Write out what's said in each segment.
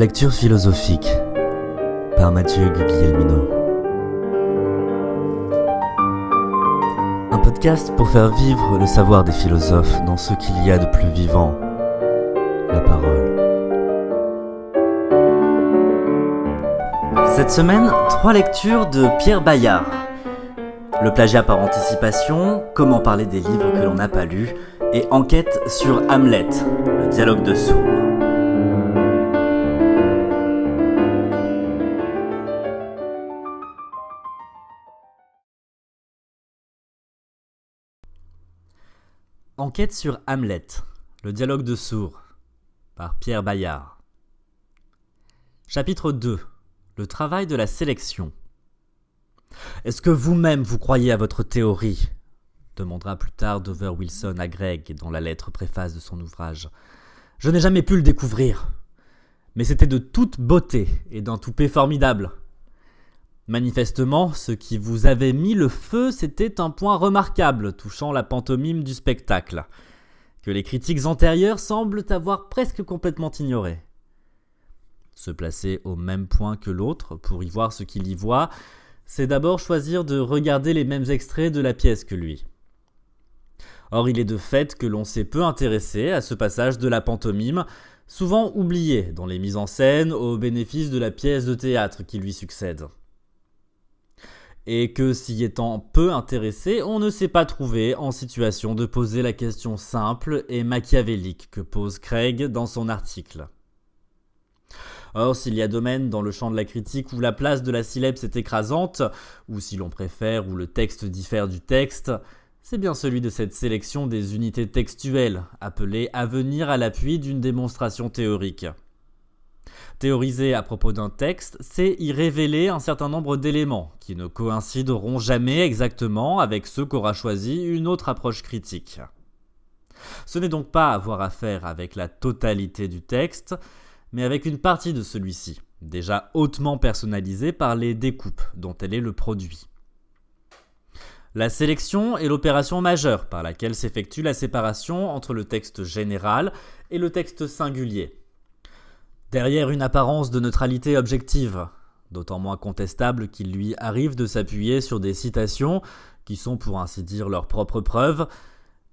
lecture philosophique par Mathieu Guglielmino. Un podcast pour faire vivre le savoir des philosophes dans ce qu'il y a de plus vivant, la parole. Cette semaine, 3 lectures de Pierre Bayard. Le plagiat par anticipation, comment parler des livres que l'on n'a pas lus, et enquête sur Hamlet, le dialogue de sourds. Enquête sur Hamlet, le dialogue de sourds, par Pierre Bayard. Chapitre 2. Le travail de la sélection. Est-ce que vous-même vous croyez à votre théorie ? Demandera plus tard Dover Wilson à Greg dans la lettre préface de son ouvrage. Je n'ai jamais pu le découvrir, mais c'était de toute beauté et d'un toupet formidable. Manifestement, ce qui vous avait mis le feu, c'était un point remarquable touchant la pantomime du spectacle, que les critiques antérieures semblent avoir presque complètement ignoré. Se placer au même point que l'autre pour y voir ce qu'il y voit, c'est d'abord choisir de regarder les mêmes extraits de la pièce que lui. Or, il est de fait que l'on s'est peu intéressé à ce passage de la pantomime, souvent oublié dans les mises en scène au bénéfice de la pièce de théâtre qui lui succède. Et que s'y étant peu intéressé, on ne s'est pas trouvé en situation de poser la question simple et machiavélique que pose Craig dans son article. Or, s'il y a domaine dans le champ de la critique où la place de la syllabse est écrasante, ou si l'on préfère où le texte diffère du texte, c'est bien celui de cette sélection des unités textuelles, appelée à venir à l'appui d'une démonstration théorique. Théoriser à propos d'un texte, c'est y révéler un certain nombre d'éléments qui ne coïncideront jamais exactement avec ceux qu'aura choisi une autre approche critique. Ce n'est donc pas avoir affaire avec la totalité du texte, mais avec une partie de celui-ci, déjà hautement personnalisée par les découpes dont elle est le produit. La sélection est l'opération majeure par laquelle s'effectue la séparation entre le texte général et le texte singulier. Derrière une apparence de neutralité objective, d'autant moins contestable qu'il lui arrive de s'appuyer sur des citations qui sont pour ainsi dire leurs propres preuves,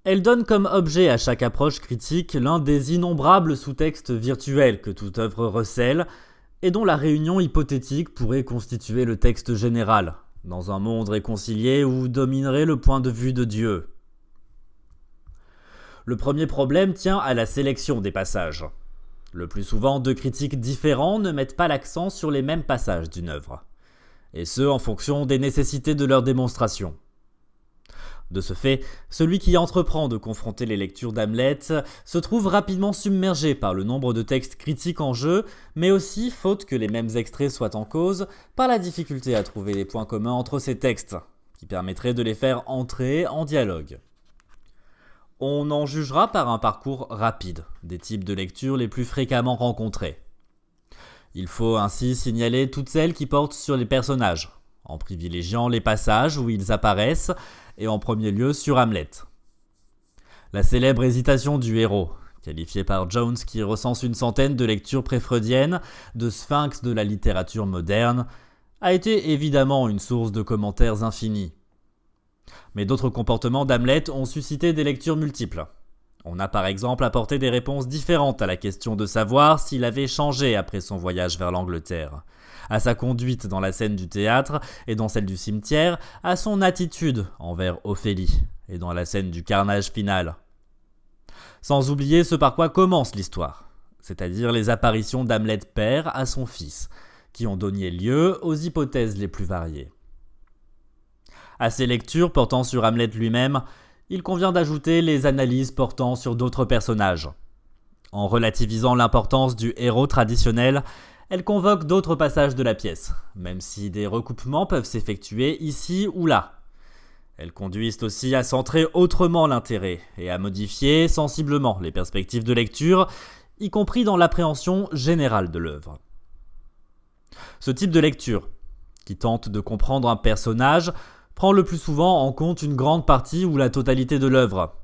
elle donne comme objet à chaque approche critique l'un des innombrables sous-textes virtuels que toute œuvre recèle et dont la réunion hypothétique pourrait constituer le texte général, dans un monde réconcilié où dominerait le point de vue de Dieu. Le premier problème tient à la sélection des passages. Le plus souvent, 2 critiques différents ne mettent pas l'accent sur les mêmes passages d'une œuvre, et ce en fonction des nécessités de leur démonstration. De ce fait, celui qui entreprend de confronter les lectures d'Hamlet se trouve rapidement submergé par le nombre de textes critiques en jeu, mais aussi, faute que les mêmes extraits soient en cause, par la difficulté à trouver les points communs entre ces textes, qui permettraient de les faire entrer en dialogue. On en jugera par un parcours rapide des types de lectures les plus fréquemment rencontrés. Il faut ainsi signaler toutes celles qui portent sur les personnages, en privilégiant les passages où ils apparaissent, et en premier lieu sur Hamlet. La célèbre hésitation du héros, qualifiée par Jones qui recense une centaine de lectures pré-freudiennes, de sphinx de la littérature moderne, a été évidemment une source de commentaires infinis. Mais d'autres comportements d'Hamlet ont suscité des lectures multiples. On a par exemple apporté des réponses différentes à la question de savoir s'il avait changé après son voyage vers l'Angleterre, à sa conduite dans la scène du théâtre et dans celle du cimetière, à son attitude envers Ophélie et dans la scène du carnage final. Sans oublier ce par quoi commence l'histoire, c'est-à-dire les apparitions d'Hamlet père à son fils, qui ont donné lieu aux hypothèses les plus variées. À ces lectures portant sur Hamlet lui-même, il convient d'ajouter les analyses portant sur d'autres personnages. En relativisant l'importance du héros traditionnel, elle convoque d'autres passages de la pièce, même si des recoupements peuvent s'effectuer ici ou là. Elles conduisent aussi à centrer autrement l'intérêt et à modifier sensiblement les perspectives de lecture, y compris dans l'appréhension générale de l'œuvre. Ce type de lecture, qui tente de comprendre un personnage, prend le plus souvent en compte une grande partie ou la totalité de l'œuvre,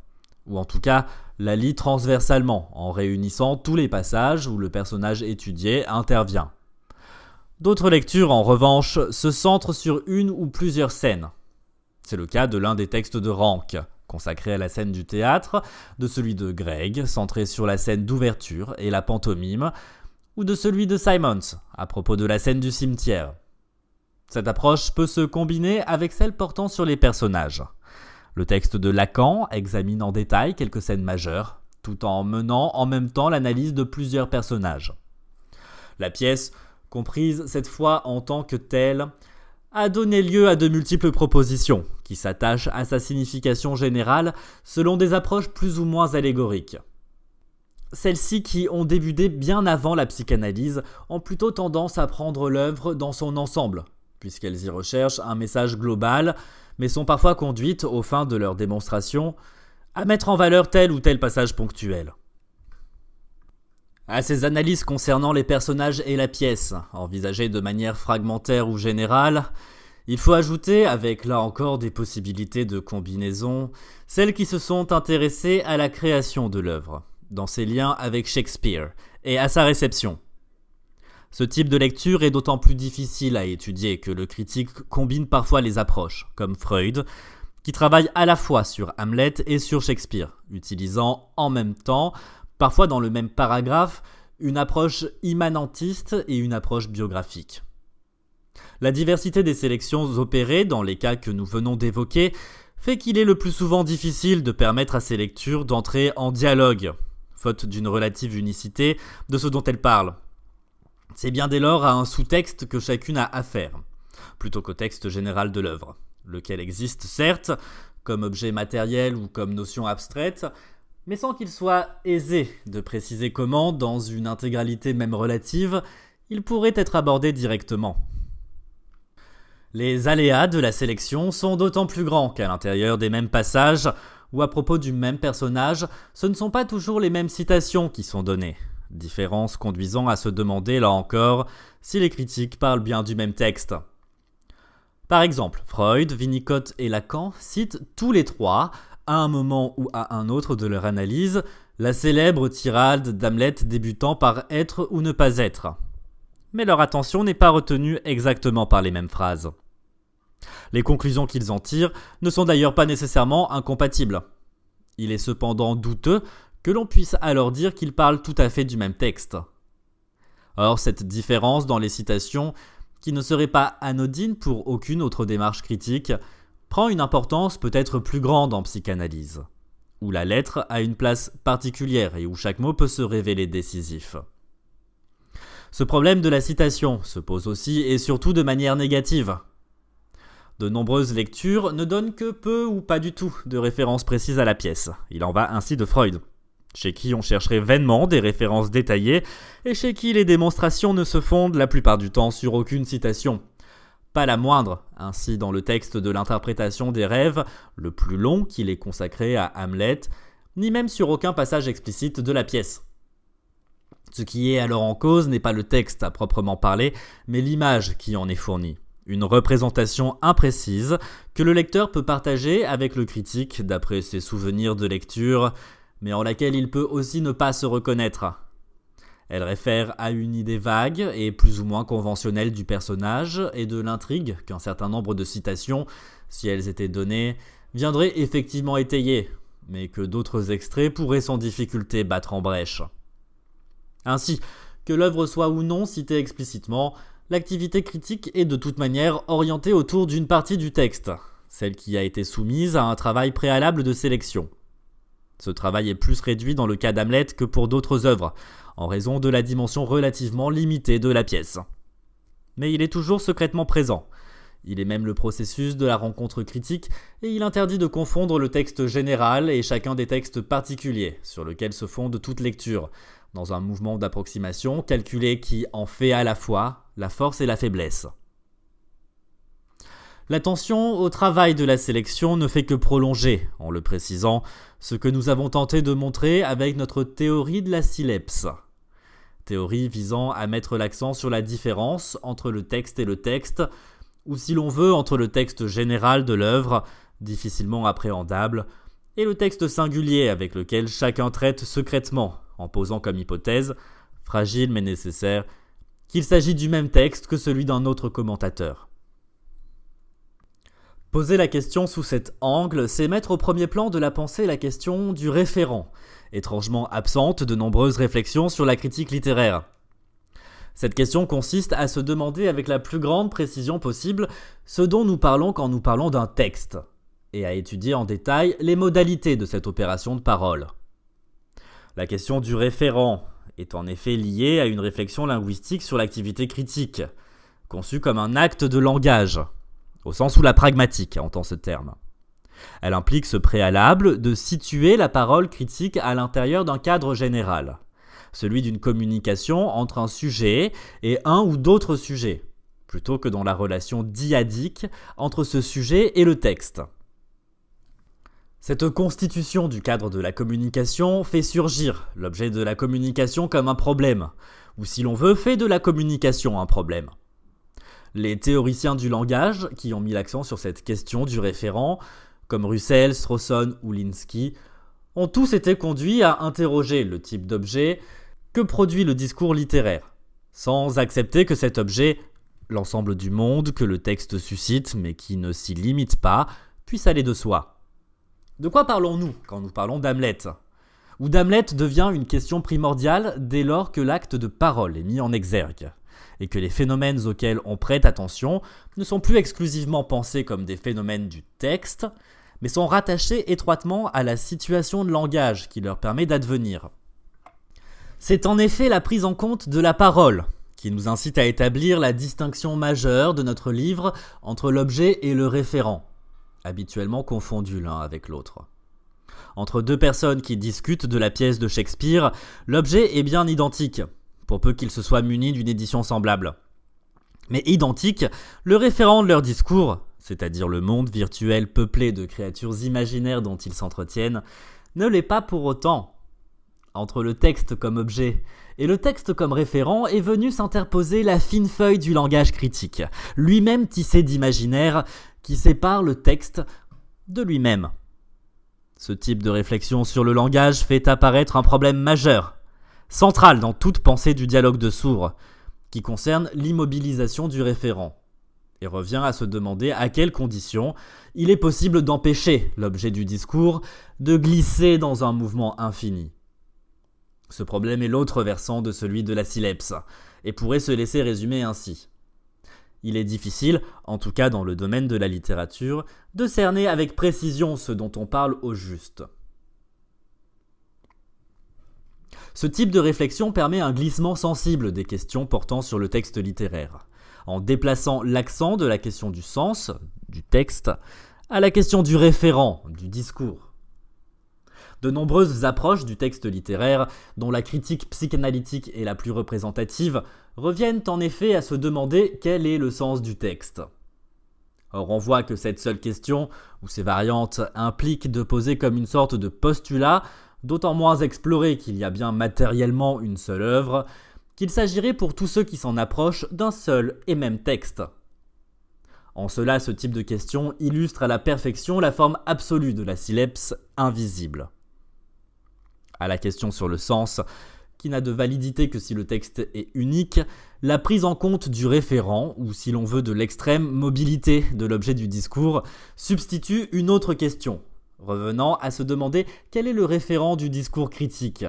ou en tout cas la lit transversalement, en réunissant tous les passages où le personnage étudié intervient. D'autres lectures, en revanche, se centrent sur une ou plusieurs scènes. C'est le cas de l'un des textes de Rank, consacré à la scène du théâtre, de celui de Greg, centré sur la scène d'ouverture et la pantomime, ou de celui de Simons, à propos de la scène du cimetière. Cette approche peut se combiner avec celle portant sur les personnages. Le texte de Lacan examine en détail quelques scènes majeures, tout en menant en même temps l'analyse de plusieurs personnages. La pièce, comprise cette fois en tant que telle, a donné lieu à de multiples propositions, qui s'attachent à sa signification générale selon des approches plus ou moins allégoriques. Celles-ci qui ont débuté bien avant la psychanalyse ont plutôt tendance à prendre l'œuvre dans son ensemble, puisqu'elles y recherchent un message global, mais sont parfois conduites, aux fins de leur démonstration, à mettre en valeur tel ou tel passage ponctuel. À ces analyses concernant les personnages et la pièce, envisagées de manière fragmentaire ou générale, il faut ajouter, avec là encore des possibilités de combinaison, celles qui se sont intéressées à la création de l'œuvre, dans ses liens avec Shakespeare, et à sa réception. Ce type de lecture est d'autant plus difficile à étudier que le critique combine parfois les approches, comme Freud, qui travaille à la fois sur Hamlet et sur Shakespeare, utilisant en même temps, parfois dans le même paragraphe, une approche immanentiste et une approche biographique. La diversité des sélections opérées dans les cas que nous venons d'évoquer fait qu'il est le plus souvent difficile de permettre à ces lectures d'entrer en dialogue, faute d'une relative unicité de ce dont elles parlent. C'est bien dès lors à un sous-texte que chacune a affaire, plutôt qu'au texte général de l'œuvre, lequel existe certes, comme objet matériel ou comme notion abstraite, mais sans qu'il soit aisé de préciser comment, dans une intégralité même relative, il pourrait être abordé directement. Les aléas de la sélection sont d'autant plus grands qu'à l'intérieur des mêmes passages, ou à propos du même personnage, ce ne sont pas toujours les mêmes citations qui sont données. Différence conduisant à se demander, là encore, si les critiques parlent bien du même texte. Par exemple, Freud, Winnicott et Lacan citent tous les trois, à un moment ou à un autre de leur analyse, la célèbre tirade d'Hamlet débutant par « être ou ne pas être ». Mais leur attention n'est pas retenue exactement par les mêmes phrases. Les conclusions qu'ils en tirent ne sont d'ailleurs pas nécessairement incompatibles. Il est cependant douteux que l'on puisse alors dire qu'ils parlent tout à fait du même texte. Or, cette différence dans les citations, qui ne serait pas anodine pour aucune autre démarche critique, prend une importance peut-être plus grande en psychanalyse, où la lettre a une place particulière et où chaque mot peut se révéler décisif. Ce problème de la citation se pose aussi et surtout de manière négative. De nombreuses lectures ne donnent que peu ou pas du tout de références précises à la pièce. Il en va ainsi de Freud, chez qui on chercherait vainement des références détaillées et chez qui les démonstrations ne se fondent la plupart du temps sur aucune citation. Pas la moindre, ainsi dans le texte de l'interprétation des rêves, le plus long qu'il est consacré à Hamlet, ni même sur aucun passage explicite de la pièce. Ce qui est alors en cause n'est pas le texte à proprement parler, mais l'image qui en est fournie. Une représentation imprécise que le lecteur peut partager avec le critique d'après ses souvenirs de lecture, mais en laquelle il peut aussi ne pas se reconnaître. Elle réfère à une idée vague et plus ou moins conventionnelle du personnage et de l'intrigue qu'un certain nombre de citations, si elles étaient données, viendraient effectivement étayer, mais que d'autres extraits pourraient sans difficulté battre en brèche. Ainsi, que l'œuvre soit ou non citée explicitement, l'activité critique est de toute manière orientée autour d'une partie du texte, celle qui a été soumise à un travail préalable de sélection. Ce travail est plus réduit dans le cas d'Hamlet que pour d'autres œuvres, en raison de la dimension relativement limitée de la pièce. Mais il est toujours secrètement présent. Il est même le processus de la rencontre critique et il interdit de confondre le texte général et chacun des textes particuliers sur lesquels se fonde toute lecture, dans un mouvement d'approximation calculé qui en fait à la fois la force et la faiblesse. L'attention au travail de la sélection ne fait que prolonger, en le précisant, ce que nous avons tenté de montrer avec notre théorie de la sylepse. Théorie visant à mettre l'accent sur la différence entre le texte et le texte, ou si l'on veut entre le texte général de l'œuvre, difficilement appréhendable, et le texte singulier avec lequel chacun traite secrètement, en posant comme hypothèse, fragile mais nécessaire, qu'il s'agit du même texte que celui d'un autre commentateur. Poser la question sous cet angle, c'est mettre au premier plan de la pensée la question du référent, étrangement absente de nombreuses réflexions sur la critique littéraire. Cette question consiste à se demander avec la plus grande précision possible ce dont nous parlons quand nous parlons d'un texte, et à étudier en détail les modalités de cette opération de parole. La question du référent est en effet liée à une réflexion linguistique sur l'activité critique, conçue comme un acte de langage, au sens où la pragmatique entend ce terme. Elle implique ce préalable de situer la parole critique à l'intérieur d'un cadre général, celui d'une communication entre un sujet et un ou d'autres sujets, plutôt que dans la relation dyadique entre ce sujet et le texte. Cette constitution du cadre de la communication fait surgir l'objet de la communication comme un problème, ou si l'on veut, fait de la communication un problème. Les théoriciens du langage, qui ont mis l'accent sur cette question du référent, comme Russell, Strawson ou Linsky, ont tous été conduits à interroger le type d'objet que produit le discours littéraire, sans accepter que cet objet, l'ensemble du monde que le texte suscite mais qui ne s'y limite pas, puisse aller de soi. De quoi parlons-nous quand nous parlons d'Hamlet ? Où d'Hamlet devient une question primordiale dès lors que l'acte de parole est mis en exergue, et que les phénomènes auxquels on prête attention ne sont plus exclusivement pensés comme des phénomènes du texte, mais sont rattachés étroitement à la situation de langage qui leur permet d'advenir. C'est en effet la prise en compte de la parole qui nous incite à établir la distinction majeure de notre livre entre l'objet et le référent, habituellement confondus l'un avec l'autre. Entre deux personnes qui discutent de la pièce de Shakespeare, l'objet est bien identique, pour peu qu'il se soit muni d'une édition semblable. Mais identique, le référent de leur discours, c'est-à-dire le monde virtuel peuplé de créatures imaginaires dont ils s'entretiennent, ne l'est pas pour autant. Entre le texte comme objet et le texte comme référent est venue s'interposer la fine feuille du langage critique, lui-même tissé d'imaginaire, qui sépare le texte de lui-même. Ce type de réflexion sur le langage fait apparaître un problème majeur, central dans toute pensée du dialogue de sourds, qui concerne l'immobilisation du référent, et revient à se demander à quelles conditions il est possible d'empêcher l'objet du discours de glisser dans un mouvement infini. Ce problème est l'autre versant de celui de la sylepse, et pourrait se laisser résumer ainsi. Il est difficile, en tout cas dans le domaine de la littérature, de cerner avec précision ce dont on parle au juste. Ce type de réflexion permet un glissement sensible des questions portant sur le texte littéraire, en déplaçant l'accent de la question du sens, du texte, à la question du référent, du discours. De nombreuses approches du texte littéraire, dont la critique psychanalytique est la plus représentative, reviennent en effet à se demander quel est le sens du texte. Or on voit que cette seule question, ou ses variantes, implique de poser comme une sorte de postulat, d'autant moins exploré qu'il y a bien matériellement une seule œuvre, qu'il s'agirait pour tous ceux qui s'en approchent d'un seul et même texte. En cela, ce type de question illustre à la perfection la forme absolue de la sylepse invisible. À la question sur le sens, qui n'a de validité que si le texte est unique, la prise en compte du référent, ou si l'on veut de l'extrême mobilité de l'objet du discours, substitue une autre question, revenant à se demander quel est le référent du discours critique.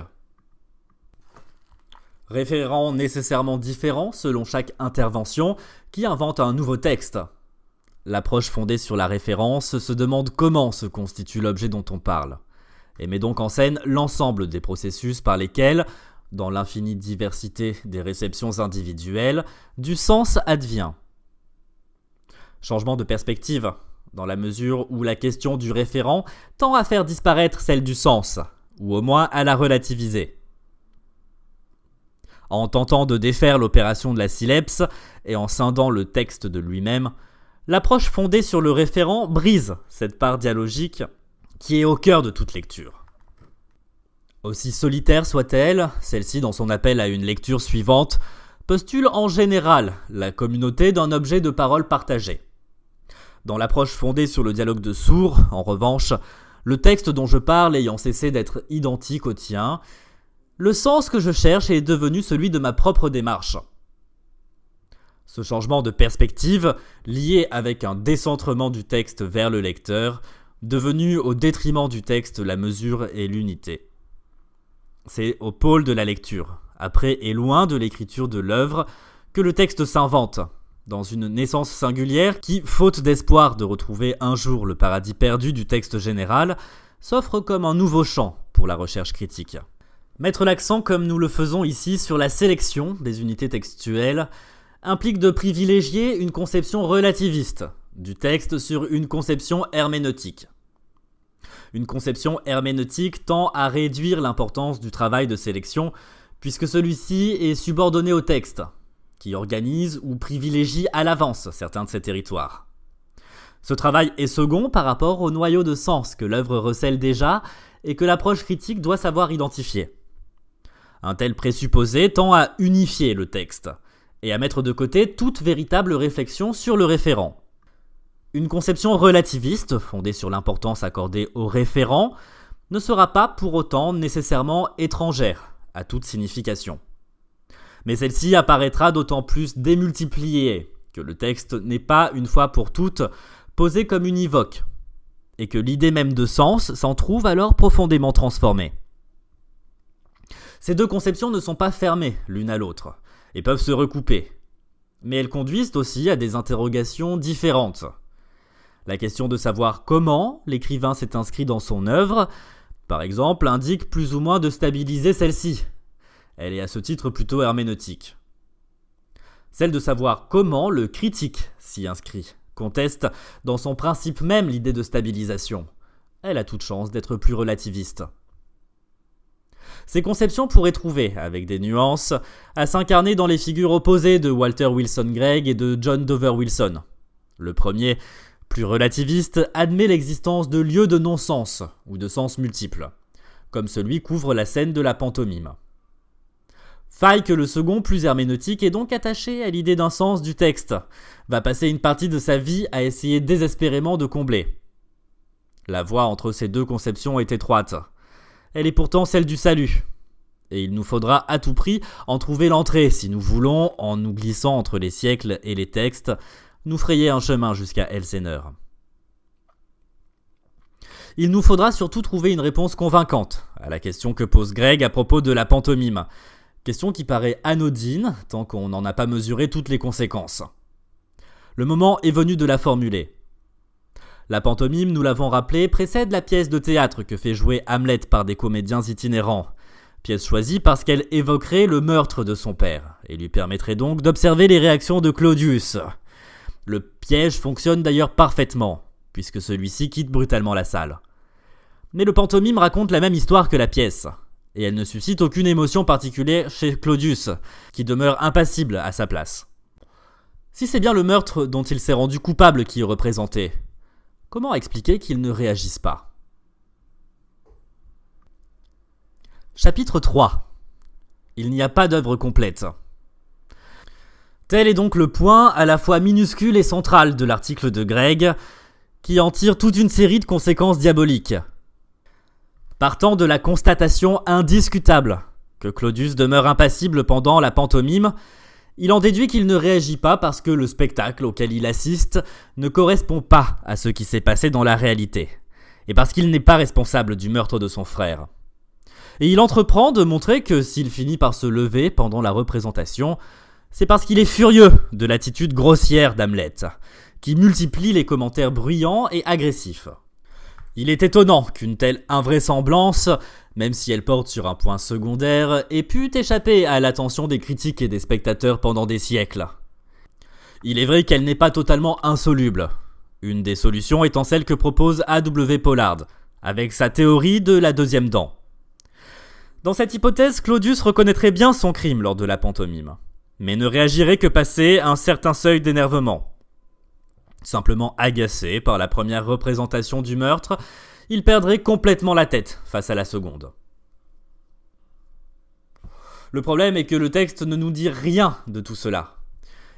Référent nécessairement différent selon chaque intervention qui invente un nouveau texte. L'approche fondée sur la référence se demande comment se constitue l'objet dont on parle, et met donc en scène l'ensemble des processus par lesquels, dans l'infinie diversité des réceptions individuelles, du sens advient. Changement de perspective, dans la mesure où la question du référent tend à faire disparaître celle du sens, ou au moins à la relativiser. En tentant de défaire l'opération de la sylepse, et en scindant le texte de lui-même, l'approche fondée sur le référent brise cette part dialogique qui est au cœur de toute lecture. Aussi solitaire soit-elle, celle-ci dans son appel à une lecture suivante, postule en général la communauté d'un objet de parole partagé. Dans l'approche fondée sur le dialogue de sourds, en revanche, le texte dont je parle ayant cessé d'être identique au tien, le sens que je cherche est devenu celui de ma propre démarche. Ce changement de perspective, lié avec un décentrement du texte vers le lecteur, devenu au détriment du texte la mesure et l'unité. C'est au pôle de la lecture, après et loin de l'écriture de l'œuvre, que le texte s'invente, dans une naissance singulière qui, faute d'espoir de retrouver un jour le paradis perdu du texte général, s'offre comme un nouveau champ pour la recherche critique. Mettre l'accent comme nous le faisons ici sur la sélection des unités textuelles implique de privilégier une conception relativiste du texte sur une conception herméneutique. Une conception herméneutique tend à réduire l'importance du travail de sélection puisque celui-ci est subordonné au texte, qui organise ou privilégie à l'avance certains de ses territoires. Ce travail est second par rapport au noyau de sens que l'œuvre recèle déjà et que l'approche critique doit savoir identifier. Un tel présupposé tend à unifier le texte et à mettre de côté toute véritable réflexion sur le référent. Une conception relativiste, fondée sur l'importance accordée au référent, ne sera pas pour autant nécessairement étrangère à toute signification. Mais celle-ci apparaîtra d'autant plus démultipliée que le texte n'est pas, une fois pour toutes, posé comme univoque, et que l'idée même de sens s'en trouve alors profondément transformée. Ces deux conceptions ne sont pas fermées l'une à l'autre, et peuvent se recouper, mais elles conduisent aussi à des interrogations différentes. La question de savoir comment l'écrivain s'est inscrit dans son œuvre, par exemple, indique plus ou moins de stabiliser celle-ci. Elle est à ce titre plutôt herméneutique. Celle de savoir comment le critique s'y inscrit conteste dans son principe même l'idée de stabilisation. Elle a toute chance d'être plus relativiste. Ces conceptions pourraient trouver, avec des nuances, à s'incarner dans les figures opposées de Walter Wilson Gregg et de John Dover Wilson. Le premier, plus relativiste, admet l'existence de lieux de non-sens ou de sens multiples, comme celui qu'ouvre la scène de la pantomime. Faille que le second, plus herméneutique, est donc attaché à l'idée d'un sens du texte, va passer une partie de sa vie à essayer désespérément de combler. La voie entre ces deux conceptions est étroite. Elle est pourtant celle du salut. Et il nous faudra à tout prix en trouver l'entrée si nous voulons, en nous glissant entre les siècles et les textes, nous frayer un chemin jusqu'à Elseneur. Il nous faudra surtout trouver une réponse convaincante à la question que pose Gregg à propos de la pantomime. Question qui paraît anodine tant qu'on n'en a pas mesuré toutes les conséquences. Le moment est venu de la formuler. La pantomime, nous l'avons rappelé, précède la pièce de théâtre que fait jouer Hamlet par des comédiens itinérants. Pièce choisie parce qu'elle évoquerait le meurtre de son père et lui permettrait donc d'observer les réactions de Claudius. Le piège fonctionne d'ailleurs parfaitement, puisque celui-ci quitte brutalement la salle. Mais le pantomime raconte la même histoire que la pièce, et elle ne suscite aucune émotion particulière chez Claudius, qui demeure impassible à sa place. Si c'est bien le meurtre dont il s'est rendu coupable qui est représenté, comment expliquer qu'il ne réagisse pas ? Chapitre 3. Il n'y a pas d'œuvre complète. Tel est donc le point à la fois minuscule et central de l'article de Gregg, qui en tire toute une série de conséquences diaboliques. Partant de la constatation indiscutable que Claudius demeure impassible pendant la pantomime, il en déduit qu'il ne réagit pas parce que le spectacle auquel il assiste ne correspond pas à ce qui s'est passé dans la réalité, et parce qu'il n'est pas responsable du meurtre de son frère. Et il entreprend de montrer que s'il finit par se lever pendant la représentation, c'est parce qu'il est furieux de l'attitude grossière d'Hamlet, qui multiplie les commentaires bruyants et agressifs. Il est étonnant qu'une telle invraisemblance, même si elle porte sur un point secondaire, ait pu échapper à l'attention des critiques et des spectateurs pendant des siècles. Il est vrai qu'elle n'est pas totalement insoluble, une des solutions étant celle que propose A.W. Pollard, avec sa théorie de la deuxième dent. Dans cette hypothèse, Claudius reconnaîtrait bien son crime lors de la pantomime, mais ne réagirait que passé un certain seuil d'énervement. Simplement agacé par la première représentation du meurtre, il perdrait complètement la tête face à la seconde. Le problème est que le texte ne nous dit rien de tout cela,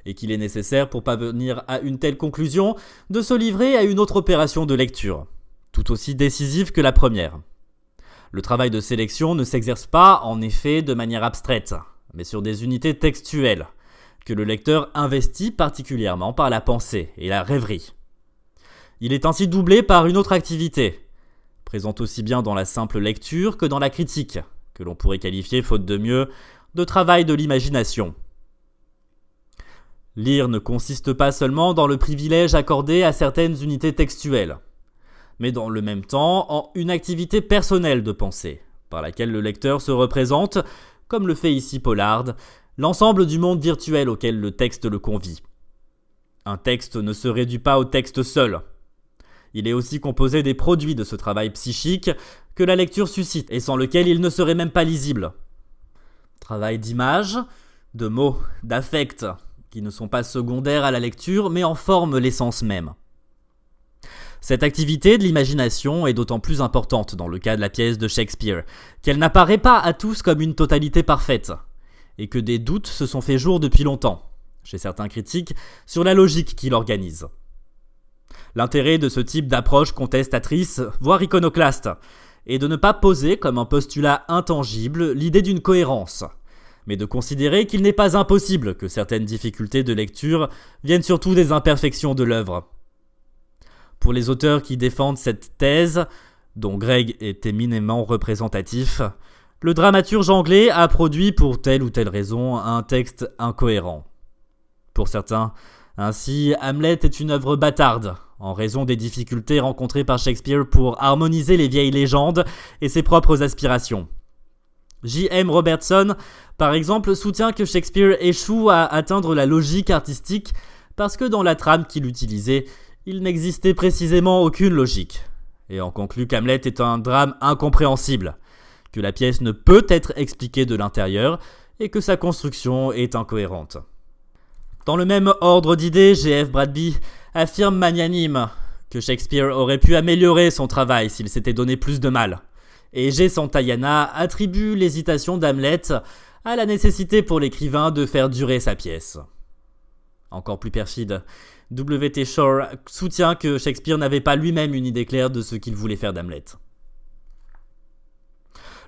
et qu'il est nécessaire pour parvenir à une telle conclusion de se livrer à une autre opération de lecture, tout aussi décisive que la première. Le travail de sélection ne s'exerce pas, en effet, de manière abstraite, mais sur des unités textuelles, que le lecteur investit particulièrement par la pensée et la rêverie. Il est ainsi doublé par une autre activité, présente aussi bien dans la simple lecture que dans la critique, que l'on pourrait qualifier, faute de mieux, de travail de l'imagination. Lire ne consiste pas seulement dans le privilège accordé à certaines unités textuelles, mais dans le même temps en une activité personnelle de pensée, par laquelle le lecteur se représente, comme le fait ici Pollard, l'ensemble du monde virtuel auquel le texte le convie. Un texte ne se réduit pas au texte seul. Il est aussi composé des produits de ce travail psychique que la lecture suscite et sans lequel il ne serait même pas lisible. Travail d'images, de mots, d'affects, qui ne sont pas secondaires à la lecture mais en forment l'essence même. Cette activité de l'imagination est d'autant plus importante dans le cas de la pièce de Shakespeare, qu'elle n'apparaît pas à tous comme une totalité parfaite, et que des doutes se sont fait jour depuis longtemps, chez certains critiques, sur la logique qui l'organise. L'intérêt de ce type d'approche contestatrice, voire iconoclaste, est de ne pas poser comme un postulat intangible l'idée d'une cohérence, mais de considérer qu'il n'est pas impossible que certaines difficultés de lecture viennent surtout des imperfections de l'œuvre. Pour les auteurs qui défendent cette thèse, dont Gregg est éminemment représentatif, le dramaturge anglais a produit pour telle ou telle raison un texte incohérent. Pour certains, ainsi, Hamlet est une œuvre bâtarde, en raison des difficultés rencontrées par Shakespeare pour harmoniser les vieilles légendes et ses propres aspirations. J.M. Robertson, par exemple, soutient que Shakespeare échoue à atteindre la logique artistique parce que dans la trame qu'il utilisait, il n'existait précisément aucune logique, et en conclut qu'Hamlet est un drame incompréhensible, que la pièce ne peut être expliquée de l'intérieur et que sa construction est incohérente. Dans le même ordre d'idées, G.F. Bradby affirme magnanime que Shakespeare aurait pu améliorer son travail s'il s'était donné plus de mal, et G. Santayana attribue l'hésitation d'Hamlet à la nécessité pour l'écrivain de faire durer sa pièce. Encore plus perfide, W.T. Shore soutient que Shakespeare n'avait pas lui-même une idée claire de ce qu'il voulait faire d'Hamlet.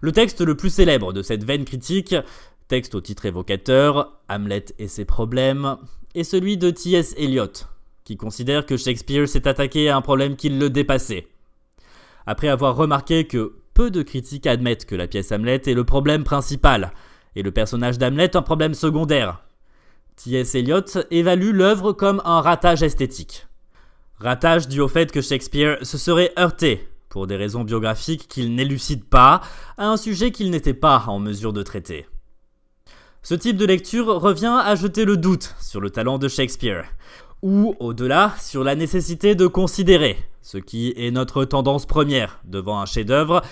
Le texte le plus célèbre de cette veine critique, texte au titre évocateur, Hamlet et ses problèmes, est celui de T.S. Eliot, qui considère que Shakespeare s'est attaqué à un problème qui le dépassait. Après avoir remarqué que peu de critiques admettent que la pièce Hamlet est le problème principal, et le personnage d'Hamlet un problème secondaire, T.S. Eliot évalue l'œuvre comme un ratage esthétique. Ratage dû au fait que Shakespeare se serait heurté, pour des raisons biographiques qu'il n'élucide pas, à un sujet qu'il n'était pas en mesure de traiter. Ce type de lecture revient à jeter le doute sur le talent de Shakespeare, ou, au-delà, sur la nécessité de considérer, ce qui est notre tendance première devant un chef-d'œuvre,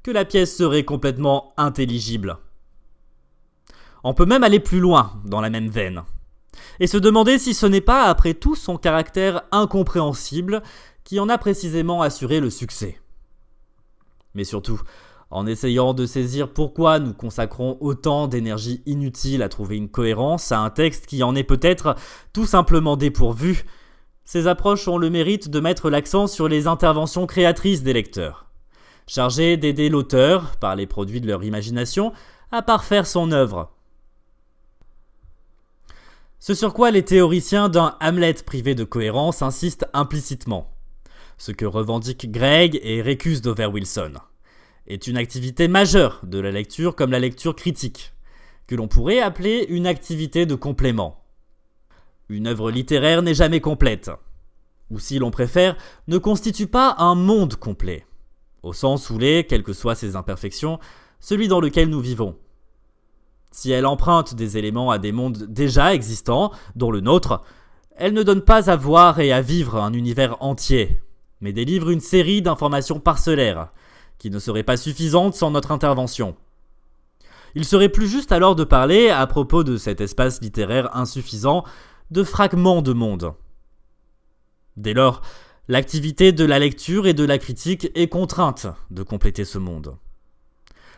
que la pièce serait complètement intelligible. On peut même aller plus loin dans la même veine, et se demander si ce n'est pas, après tout, son caractère incompréhensible qui en a précisément assuré le succès. Mais surtout, en essayant de saisir pourquoi nous consacrons autant d'énergie inutile à trouver une cohérence à un texte qui en est peut-être tout simplement dépourvu, ces approches ont le mérite de mettre l'accent sur les interventions créatrices des lecteurs, chargées d'aider l'auteur, par les produits de leur imagination, à parfaire son œuvre. Ce sur quoi les théoriciens d'un Hamlet privé de cohérence insistent implicitement, ce que revendiquent Gregg et récuse Dover-Wilson, est une activité majeure de la lecture comme la lecture critique, que l'on pourrait appeler une activité de complément. Une œuvre littéraire n'est jamais complète, ou si l'on préfère, ne constitue pas un monde complet, au sens où l'est, quelles que soient ses imperfections, celui dans lequel nous vivons. Si elle emprunte des éléments à des mondes déjà existants, dont le nôtre, elle ne donne pas à voir et à vivre un univers entier, mais délivre une série d'informations parcellaires, qui ne seraient pas suffisantes sans notre intervention. Il serait plus juste alors de parler, à propos de cet espace littéraire insuffisant, de fragments de monde. Dès lors, l'activité de la lecture et de la critique est contrainte de compléter ce monde.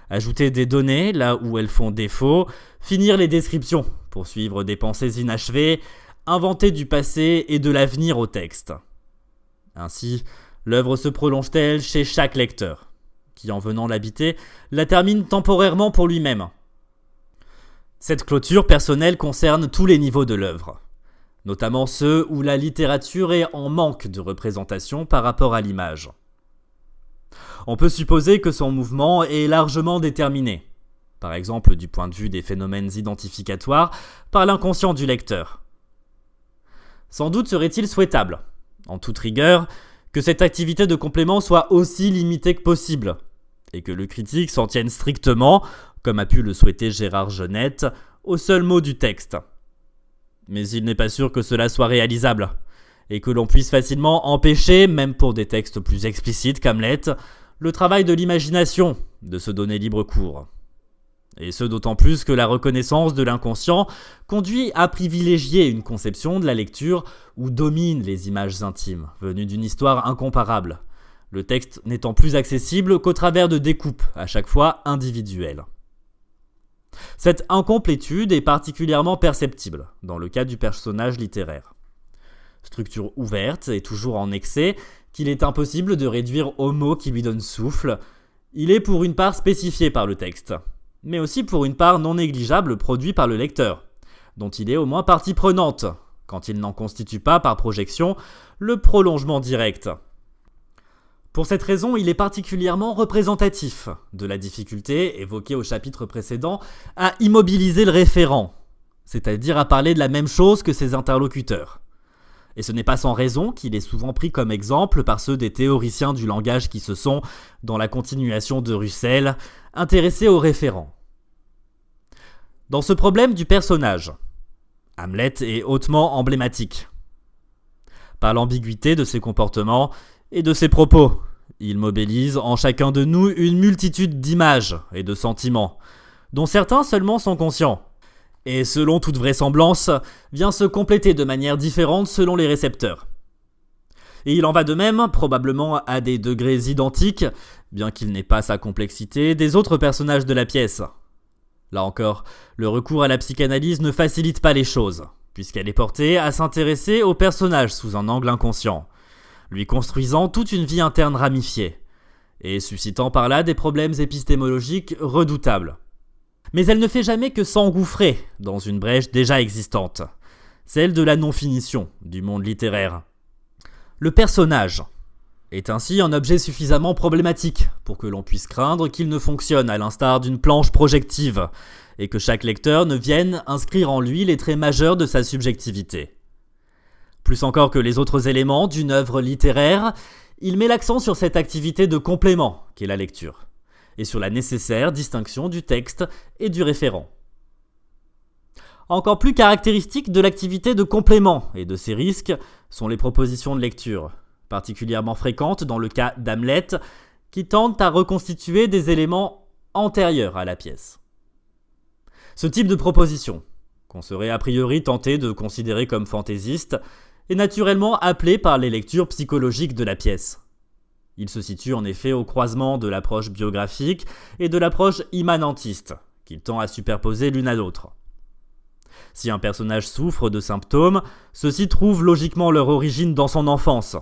Ajouter des données là où elles font défaut, finir les descriptions, poursuivre des pensées inachevées, inventer du passé et de l'avenir au texte. Ainsi, L'œuvre se prolonge-t-elle chez chaque lecteur, qui en venant l'habiter, la termine temporairement pour lui-même. Cette clôture personnelle concerne tous les niveaux de l'œuvre, notamment ceux où la littérature est en manque de représentation par rapport à l'image. On peut supposer que son mouvement est largement déterminé, par exemple du point de vue des phénomènes identificatoires, par l'inconscient du lecteur. Sans doute serait-il souhaitable, en toute rigueur, que cette activité de complément soit aussi limitée que possible, et que le critique s'en tienne strictement, comme a pu le souhaiter Gérard Genette, au seul mot du texte. Mais il n'est pas sûr que cela soit réalisable, et que l'on puisse facilement empêcher, même pour des textes plus explicites qu'Hamlet, le travail de l'imagination de se donner libre cours. Et ce d'autant plus que la reconnaissance de l'inconscient conduit à privilégier une conception de la lecture où dominent les images intimes, venues d'une histoire incomparable, le texte n'étant plus accessible qu'au travers de découpes, à chaque fois individuelles. Cette incomplétude est particulièrement perceptible dans le cas du personnage littéraire. Structure ouverte et toujours en excès, qu'il est impossible de réduire aux mots qui lui donnent souffle, il est pour une part spécifié par le texte, mais aussi pour une part non négligeable produit par le lecteur, dont il est au moins partie prenante, quand il n'en constitue pas par projection le prolongement direct. Pour cette raison, il est particulièrement représentatif de la difficulté, évoquée au chapitre précédent, à immobiliser le référent, c'est-à-dire à parler de la même chose que ses interlocuteurs. Et ce n'est pas sans raison qu'il est souvent pris comme exemple par ceux des théoriciens du langage qui se sont, dans la continuation de Russell, intéressés aux référents. Dans ce problème du personnage, Hamlet est hautement emblématique. Par l'ambiguïté de ses comportements et de ses propos, il mobilise en chacun de nous une multitude d'images et de sentiments, dont certains seulement sont conscients, et selon toute vraisemblance, vient se compléter de manière différente selon les récepteurs. Et il en va de même, probablement à des degrés identiques, bien qu'il n'ait pas sa complexité, des autres personnages de la pièce. Là encore, le recours à la psychanalyse ne facilite pas les choses, puisqu'elle est portée à s'intéresser au personnage sous un angle inconscient, lui construisant toute une vie interne ramifiée, et suscitant par là des problèmes épistémologiques redoutables. Mais elle ne fait jamais que s'engouffrer dans une brèche déjà existante, celle de la non-finition du monde littéraire. Le personnage est ainsi un objet suffisamment problématique pour que l'on puisse craindre qu'il ne fonctionne à l'instar d'une planche projective, et que chaque lecteur ne vienne inscrire en lui les traits majeurs de sa subjectivité. Plus encore que les autres éléments d'une œuvre littéraire, il met l'accent sur cette activité de complément qu'est la lecture, et sur la nécessaire distinction du texte et du référent. Encore plus caractéristiques de l'activité de complément et de ses risques sont les propositions de lecture, particulièrement fréquentes dans le cas d'Hamlet, qui tentent à reconstituer des éléments antérieurs à la pièce. Ce type de proposition, qu'on serait a priori tenté de considérer comme fantaisiste, est naturellement appelé par les lectures psychologiques de la pièce. Il se situe en effet au croisement de l'approche biographique et de l'approche immanentiste, qu'il tend à superposer l'une à l'autre. Si un personnage souffre de symptômes, ceux-ci trouvent logiquement leur origine dans son enfance.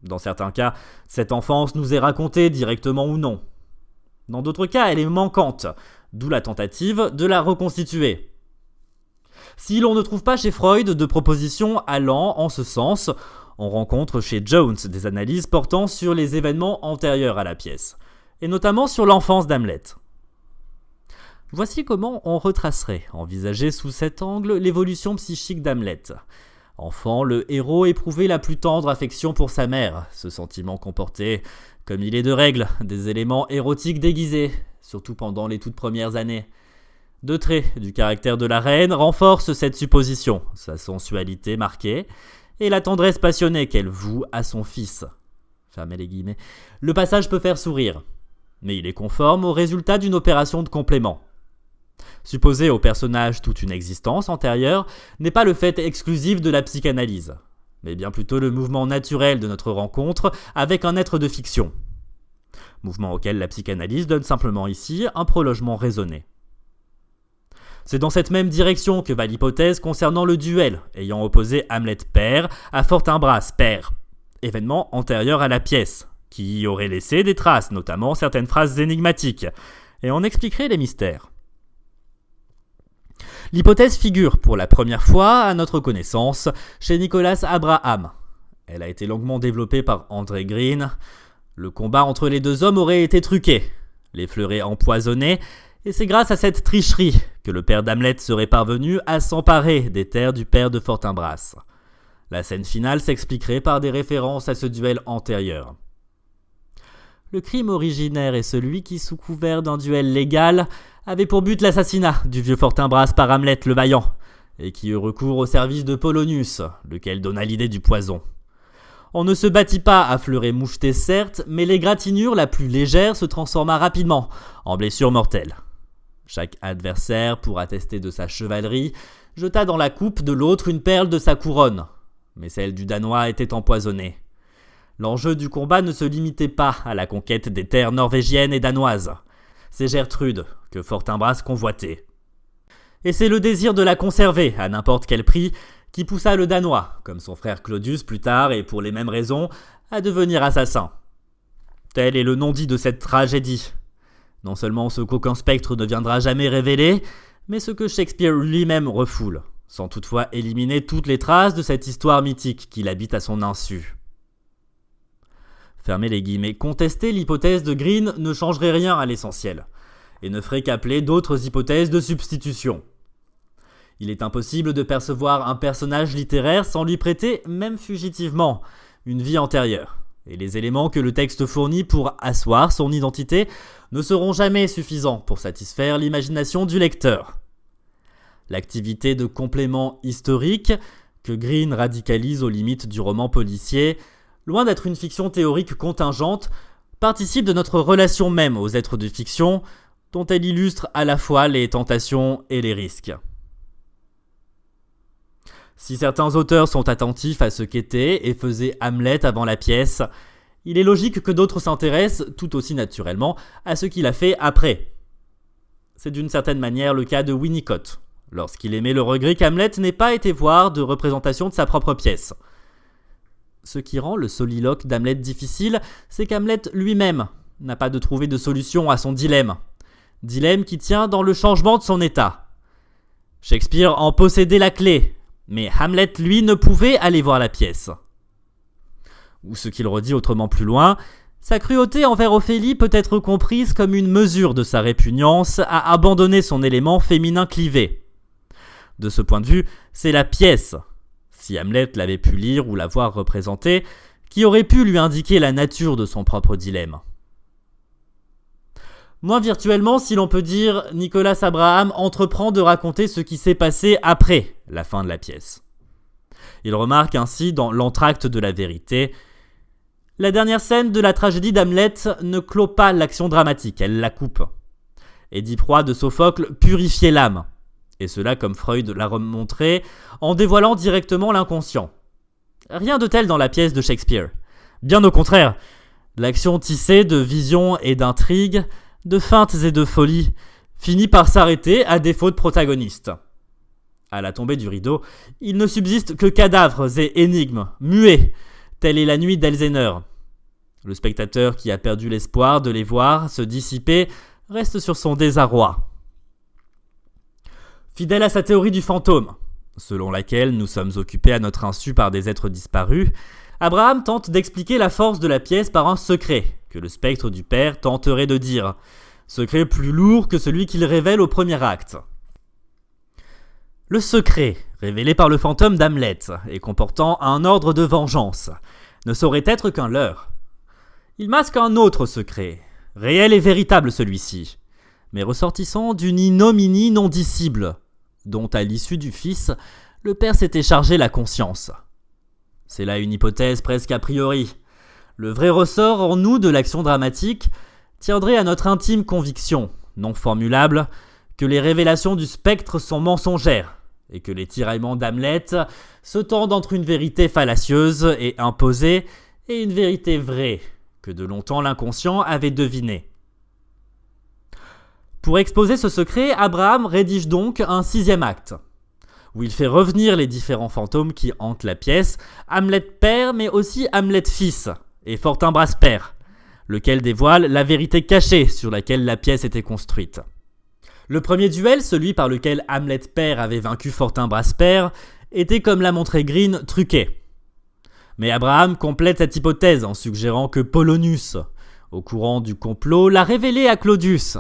Dans certains cas, cette enfance nous est racontée directement ou non. Dans d'autres cas, elle est manquante, d'où la tentative de la reconstituer. Si l'on ne trouve pas chez Freud de propositions allant en ce sens, on rencontre chez Jones des analyses portant sur les événements antérieurs à la pièce, et notamment sur l'enfance d'Hamlet. Voici comment on retracerait, envisagé sous cet angle, l'évolution psychique d'Hamlet. Enfant, le héros éprouvait la plus tendre affection pour sa mère. Ce sentiment comportait, comme il est de règle, des éléments érotiques déguisés, surtout pendant les toutes premières années. Deux traits du caractère de la reine renforcent cette supposition, sa sensualité marquée, et la tendresse passionnée qu'elle voue à son fils. Fermez les guillemets. Le passage peut faire sourire, mais il est conforme au résultat d'une opération de complément. Supposer au personnage toute une existence antérieure n'est pas le fait exclusif de la psychanalyse, mais bien plutôt le mouvement naturel de notre rencontre avec un être de fiction. Mouvement auquel la psychanalyse donne simplement ici un prolongement raisonné. C'est dans cette même direction que va l'hypothèse concernant le duel ayant opposé Hamlet père à Fortinbras père, événement antérieur à la pièce, qui y aurait laissé des traces, notamment certaines phrases énigmatiques, et en expliquerait les mystères. L'hypothèse figure pour la première fois, à notre connaissance, chez Nicholas Abraham. Elle a été longuement développée par André Green. Le combat entre les deux hommes aurait été truqué, les fleurets empoisonnés, et c'est grâce à cette tricherie que le père d'Hamlet serait parvenu à s'emparer des terres du père de Fortinbras. La scène finale s'expliquerait par des références à ce duel antérieur. Le crime originaire est celui qui, sous couvert d'un duel légal, avait pour but l'assassinat du vieux Fortinbras par Hamlet le Vaillant, et qui eut recours au service de Polonius, lequel donna l'idée du poison. On ne se battit pas à fleuret moucheté certes, mais l'égratignure la plus légère se transforma rapidement en blessure mortelle. Chaque adversaire, pour attester de sa chevalerie, jeta dans la coupe de l'autre une perle de sa couronne, mais celle du Danois était empoisonnée. L'enjeu du combat ne se limitait pas à la conquête des terres norvégiennes et danoises. C'est Gertrude que Fortinbras convoitait. Et c'est le désir de la conserver à n'importe quel prix qui poussa le Danois, comme son frère Claudius plus tard et pour les mêmes raisons, à devenir assassin. Tel est le non-dit de cette tragédie. Non seulement ce qu'aucun spectre ne viendra jamais révéler, mais ce que Shakespeare lui-même refoule, sans toutefois éliminer toutes les traces de cette histoire mythique qu'il habite à son insu. Fermez les guillemets, contester l'hypothèse de Green ne changerait rien à l'essentiel, et ne ferait qu'appeler d'autres hypothèses de substitution. Il est impossible de percevoir un personnage littéraire sans lui prêter, même fugitivement, une vie antérieure, et les éléments que le texte fournit pour asseoir son identité ne seront jamais suffisants pour satisfaire l'imagination du lecteur. L'activité de complément historique, que Green radicalise aux limites du roman policier, loin d'être une fiction théorique contingente, participe de notre relation même aux êtres de fiction, dont elle illustre à la fois les tentations et les risques. Si certains auteurs sont attentifs à ce qu'était et faisait Hamlet avant la pièce, il est logique que d'autres s'intéressent, tout aussi naturellement, à ce qu'il a fait après. C'est d'une certaine manière le cas de Winnicott, lorsqu'il émet le regret qu'Hamlet n'ait pas été voir de représentation de sa propre pièce. Ce qui rend le soliloque d'Hamlet difficile, c'est qu'Hamlet lui-même n'a pas de trouvé de solution à son dilemme. Dilemme qui tient dans le changement de son état. Shakespeare en possédait la clé, mais Hamlet, lui, ne pouvait aller voir la pièce. Ou ce qu'il redit autrement plus loin, sa cruauté envers Ophélie peut être comprise comme une mesure de sa répugnance à abandonner son élément féminin clivé. De ce point de vue, c'est la pièce, si Hamlet l'avait pu lire ou la voir représentée, qui aurait pu lui indiquer la nature de son propre dilemme. Moins virtuellement, si l'on peut dire, Nicholas Abraham entreprend de raconter ce qui s'est passé après la fin de la pièce. Il remarque ainsi dans l'entracte de la vérité: la dernière scène de la tragédie d'Hamlet ne clôt pas l'action dramatique, elle la coupe. Édipe roi de Sophocle purifiait l'âme, et cela comme Freud l'a remontré, en dévoilant directement l'inconscient. Rien de tel dans la pièce de Shakespeare. Bien au contraire, l'action tissée de visions et d'intrigues, de feintes et de folies, finit par s'arrêter à défaut de protagoniste. À la tombée du rideau, il ne subsiste que cadavres et énigmes, muets, telle est la nuit d'Elseneur. Le spectateur qui a perdu l'espoir de les voir se dissiper reste sur son désarroi. Fidèle à sa théorie du fantôme, selon laquelle nous sommes occupés à notre insu par des êtres disparus, Abraham tente d'expliquer la force de la pièce par un secret que le spectre du père tenterait de dire, secret plus lourd que celui qu'il révèle au premier acte. Le secret, révélé par le fantôme d'Hamlet et comportant un ordre de vengeance, ne saurait être qu'un leurre. Il masque un autre secret, réel et véritable celui-ci, mais ressortissant d'une ignominie non dissible, dont à l'issue du fils, le père s'était chargé la conscience. C'est là une hypothèse presque a priori. Le vrai ressort en nous de l'action dramatique tiendrait à notre intime conviction, non formulable, que les révélations du spectre sont mensongères, et que les tiraillements d'Hamlet se tendent entre une vérité fallacieuse et imposée et une vérité vraie, que de longtemps l'inconscient avait devinée. Pour exposer ce secret, Abraham rédige donc un 6e acte, où il fait revenir les différents fantômes qui hantent la pièce, Hamlet père mais aussi Hamlet fils, et Fortinbras père, lequel dévoile la vérité cachée sur laquelle la pièce était construite. Le premier duel, celui par lequel Hamlet père avait vaincu Fortinbras père, était, comme l'a montré Green, truqué. Mais Abraham complète cette hypothèse en suggérant que Polonius, au courant du complot, l'a révélé à Claudius,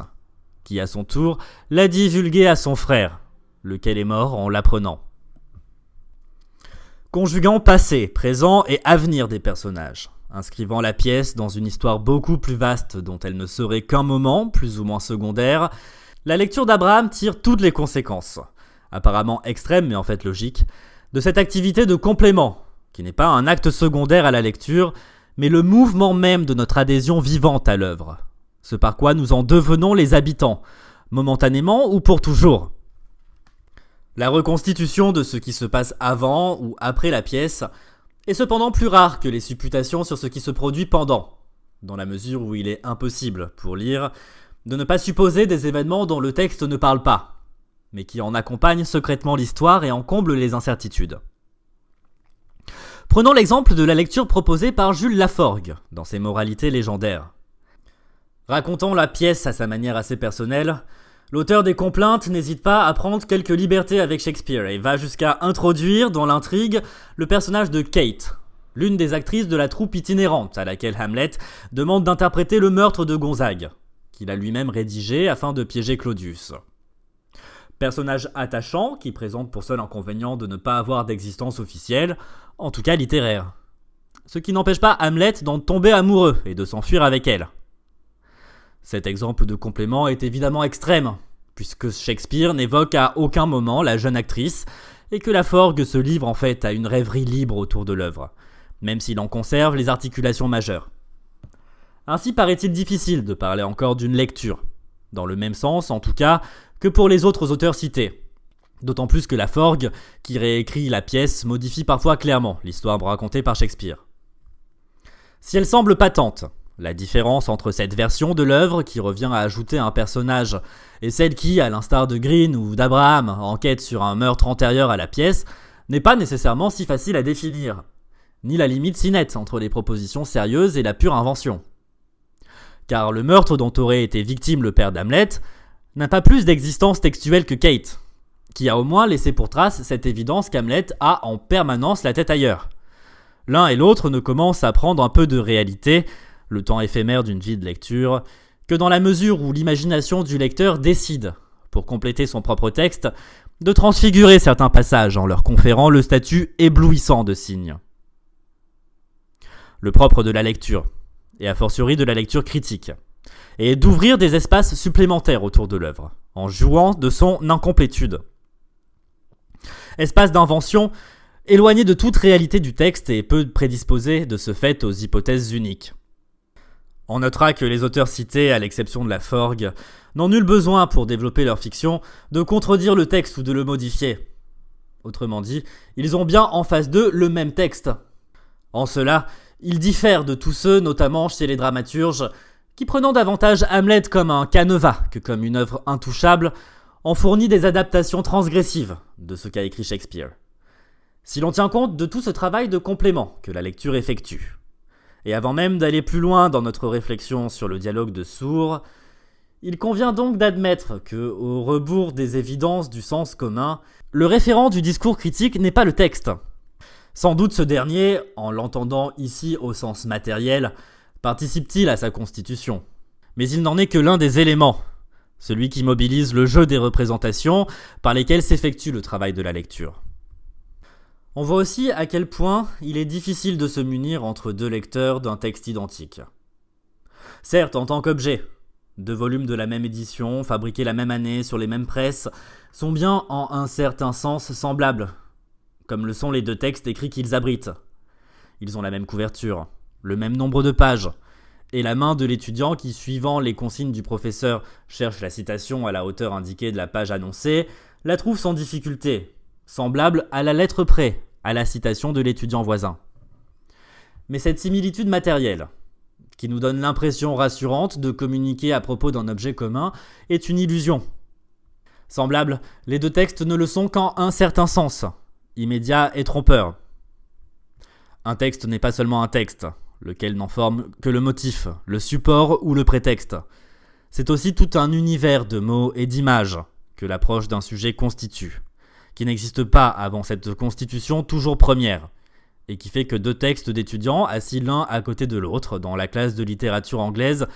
qui à son tour l'a divulgué à son frère, lequel est mort en l'apprenant. Conjuguant passé, présent et avenir des personnages, inscrivant la pièce dans une histoire beaucoup plus vaste dont elle ne serait qu'un moment, plus ou moins secondaire, la lecture d'Abraham tire toutes les conséquences, apparemment extrêmes mais en fait logiques, de cette activité de complément, qui n'est pas un acte secondaire à la lecture, mais le mouvement même de notre adhésion vivante à l'œuvre, ce par quoi nous en devenons les habitants, momentanément ou pour toujours. La reconstitution de ce qui se passe avant ou après la pièce est cependant plus rare que les supputations sur ce qui se produit pendant, dans la mesure où il est impossible, pour lire, de ne pas supposer des événements dont le texte ne parle pas, mais qui en accompagnent secrètement l'histoire et en comblent les incertitudes. Prenons l'exemple de la lecture proposée par Jules Laforgue dans ses Moralités légendaires. Racontant la pièce à sa manière assez personnelle, l'auteur des Complaintes n'hésite pas à prendre quelques libertés avec Shakespeare et va jusqu'à introduire dans l'intrigue le personnage de Kate, l'une des actrices de la troupe itinérante à laquelle Hamlet demande d'interpréter le meurtre de Gonzague, qu'il a lui-même rédigé afin de piéger Claudius. Personnage attachant qui présente pour seul inconvénient de ne pas avoir d'existence officielle, en tout cas littéraire. Ce qui n'empêche pas Hamlet d'en tomber amoureux et de s'enfuir avec elle. Cet exemple de complément est évidemment extrême, puisque Shakespeare n'évoque à aucun moment la jeune actrice et que Laforgue se livre en fait à une rêverie libre autour de l'œuvre, même s'il en conserve les articulations majeures. Ainsi paraît-il difficile de parler encore d'une lecture, dans le même sens en tout cas que pour les autres auteurs cités. D'autant plus que Laforgue, qui réécrit la pièce, modifie parfois clairement l'histoire racontée par Shakespeare. Si elle semble patente, la différence entre cette version de l'œuvre qui revient à ajouter un personnage et celle qui, à l'instar de Green ou d'Abraham, enquête sur un meurtre antérieur à la pièce, n'est pas nécessairement si facile à définir, ni la limite si nette entre les propositions sérieuses et la pure invention. Car le meurtre dont aurait été victime le père d'Hamlet n'a pas plus d'existence textuelle que Kate, qui a au moins laissé pour trace cette évidence qu'Hamlet a en permanence la tête ailleurs. L'un et l'autre ne commencent à prendre un peu de réalité, le temps éphémère d'une vie de lecture, que dans la mesure où l'imagination du lecteur décide, pour compléter son propre texte, de transfigurer certains passages en leur conférant le statut éblouissant de signe. Le propre de la lecture, et a fortiori de la lecture critique, est d'ouvrir des espaces supplémentaires autour de l'œuvre, en jouant de son incomplétude. Espace d'invention éloigné de toute réalité du texte et peu prédisposé de ce fait aux hypothèses uniques. On notera que les auteurs cités, à l'exception de Laforgue, n'ont nul besoin pour développer leur fiction de contredire le texte ou de le modifier. Autrement dit, ils ont bien en face d'eux le même texte. En cela, ils diffèrent de tous ceux, notamment chez les dramaturges, qui prenant davantage Hamlet comme un canevas que comme une œuvre intouchable, en fournit des adaptations transgressives de ce qu'a écrit Shakespeare. Si l'on tient compte de tout ce travail de complément que la lecture effectue, et avant même d'aller plus loin dans notre réflexion sur le dialogue de sourds, il convient donc d'admettre que, au rebours des évidences du sens commun, le référent du discours critique n'est pas le texte. Sans doute ce dernier, en l'entendant ici au sens matériel, participe-t-il à sa constitution. Mais il n'en est que l'un des éléments, celui qui mobilise le jeu des représentations par lesquelles s'effectue le travail de la lecture. On voit aussi à quel point il est difficile de se munir entre deux lecteurs d'un texte identique. Certes, en tant qu'objet, deux volumes de la même édition, fabriqués la même année sur les mêmes presses, sont bien en un certain sens semblables, comme le sont les deux textes écrits qu'ils abritent. Ils ont la même couverture, le même nombre de pages, et la main de l'étudiant qui, suivant les consignes du professeur, cherche la citation à la hauteur indiquée de la page annoncée, la trouve sans difficulté, semblable à la lettre près, à la citation de l'étudiant voisin. Mais cette similitude matérielle, qui nous donne l'impression rassurante de communiquer à propos d'un objet commun, est une illusion. Semblable, les deux textes ne le sont qu'en un certain sens, immédiat et trompeur. Un texte n'est pas seulement un texte, lequel n'en forme que le motif, le support ou le prétexte. C'est aussi tout un univers de mots et d'images que l'approche d'un sujet constitue, qui n'existe pas avant cette constitution toujours première, et qui fait que deux textes d'étudiants assis l'un à côté de l'autre dans la classe de littérature anglaise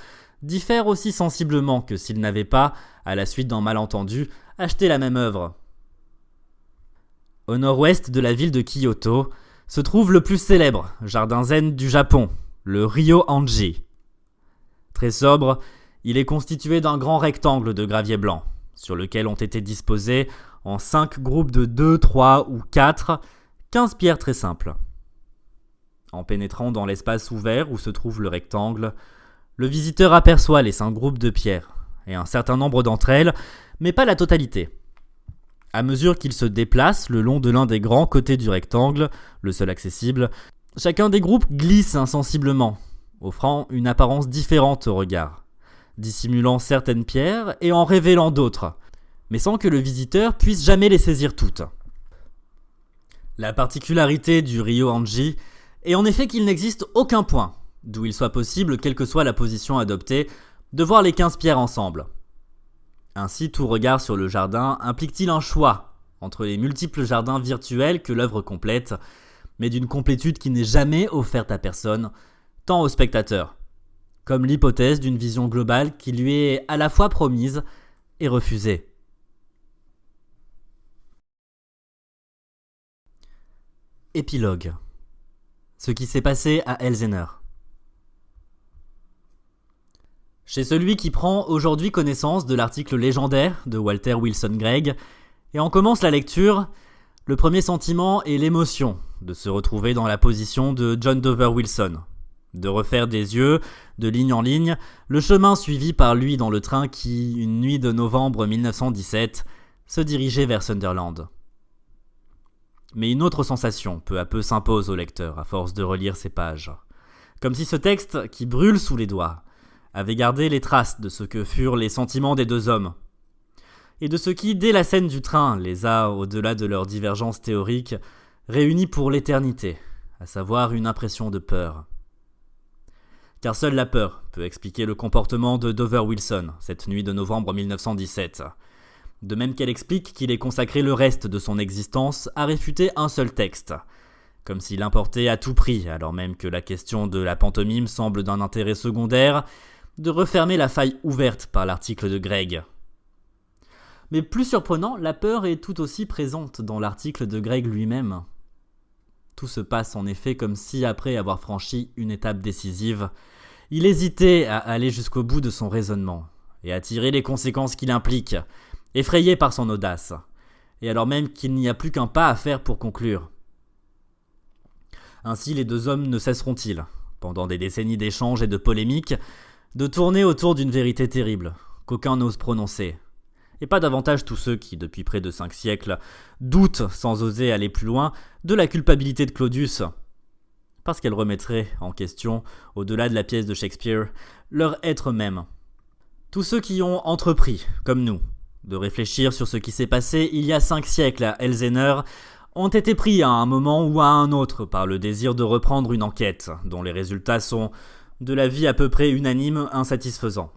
diffèrent aussi sensiblement que s'ils n'avaient pas, à la suite d'un malentendu, acheté la même œuvre. Au nord-ouest de la ville de Kyoto se trouve le plus célèbre jardin zen du Japon, le Ryoanji. Très sobre, il est constitué d'un grand rectangle de gravier blanc, sur lequel ont été disposés, en 5 groupes de 2, 3 ou 4, 15 pierres très simples. En pénétrant dans l'espace ouvert où se trouve le rectangle, le visiteur aperçoit les 5 groupes de pierres, et un certain nombre d'entre elles, mais pas la totalité. À mesure qu'il se déplace le long de l'un des grands côtés du rectangle, le seul accessible, chacun des groupes glisse insensiblement, offrant une apparence différente au regard, dissimulant certaines pierres et en révélant d'autres, mais sans que le visiteur puisse jamais les saisir toutes. La particularité du Ryoanji est en effet qu'il n'existe aucun point, d'où il soit possible, quelle que soit la position adoptée, de voir les 15 pierres ensemble. Ainsi, tout regard sur le jardin implique-t-il un choix entre les multiples jardins virtuels que l'œuvre complète, mais d'une complétude qui n'est jamais offerte à personne, tant au spectateur, comme l'hypothèse d'une vision globale qui lui est à la fois promise et refusée. Épilogue. Ce qui s'est passé à Elseneur. Chez celui qui prend aujourd'hui connaissance de l'article légendaire de Walter Wilson Gregg et en commence la lecture, le premier sentiment est l'émotion de se retrouver dans la position de John Dover Wilson, de refaire des yeux, de ligne en ligne, le chemin suivi par lui dans le train qui, une nuit de novembre 1917, se dirigeait vers Sunderland. Mais une autre sensation peu à peu s'impose au lecteur à force de relire ces pages, comme si ce texte qui brûle sous les doigts avait gardé les traces de ce que furent les sentiments des deux hommes, et de ce qui, dès la scène du train, les a, au-delà de leurs divergences théoriques, réunis pour l'éternité, à savoir une impression de peur. Car seule la peur peut expliquer le comportement de Dover Wilson, cette nuit de novembre 1917, de même qu'elle explique qu'il ait consacré le reste de son existence à réfuter un seul texte, comme s'il importait à tout prix, alors même que la question de la pantomime semble d'un intérêt secondaire, de refermer la faille ouverte par l'article de Gregg. Mais plus surprenant, la peur est tout aussi présente dans l'article de Gregg lui-même. Tout se passe en effet comme si, après avoir franchi une étape décisive, il hésitait à aller jusqu'au bout de son raisonnement, et à tirer les conséquences qu'il implique, effrayé par son audace, et alors même qu'il n'y a plus qu'un pas à faire pour conclure. Ainsi les deux hommes ne cesseront-ils, pendant des décennies d'échanges et de polémiques, de tourner autour d'une vérité terrible, qu'aucun n'ose prononcer. Et pas davantage tous ceux qui, depuis près de 5 siècles, doutent, sans oser aller plus loin, de la culpabilité de Claudius, parce qu'elle remettrait en question, au-delà de la pièce de Shakespeare, leur être même. Tous ceux qui ont entrepris, comme nous, de réfléchir sur ce qui s'est passé il y a 5 siècles à Elseneur, ont été pris à un moment ou à un autre par le désir de reprendre une enquête, dont les résultats sont, de l'avis à peu près unanime, insatisfaisants.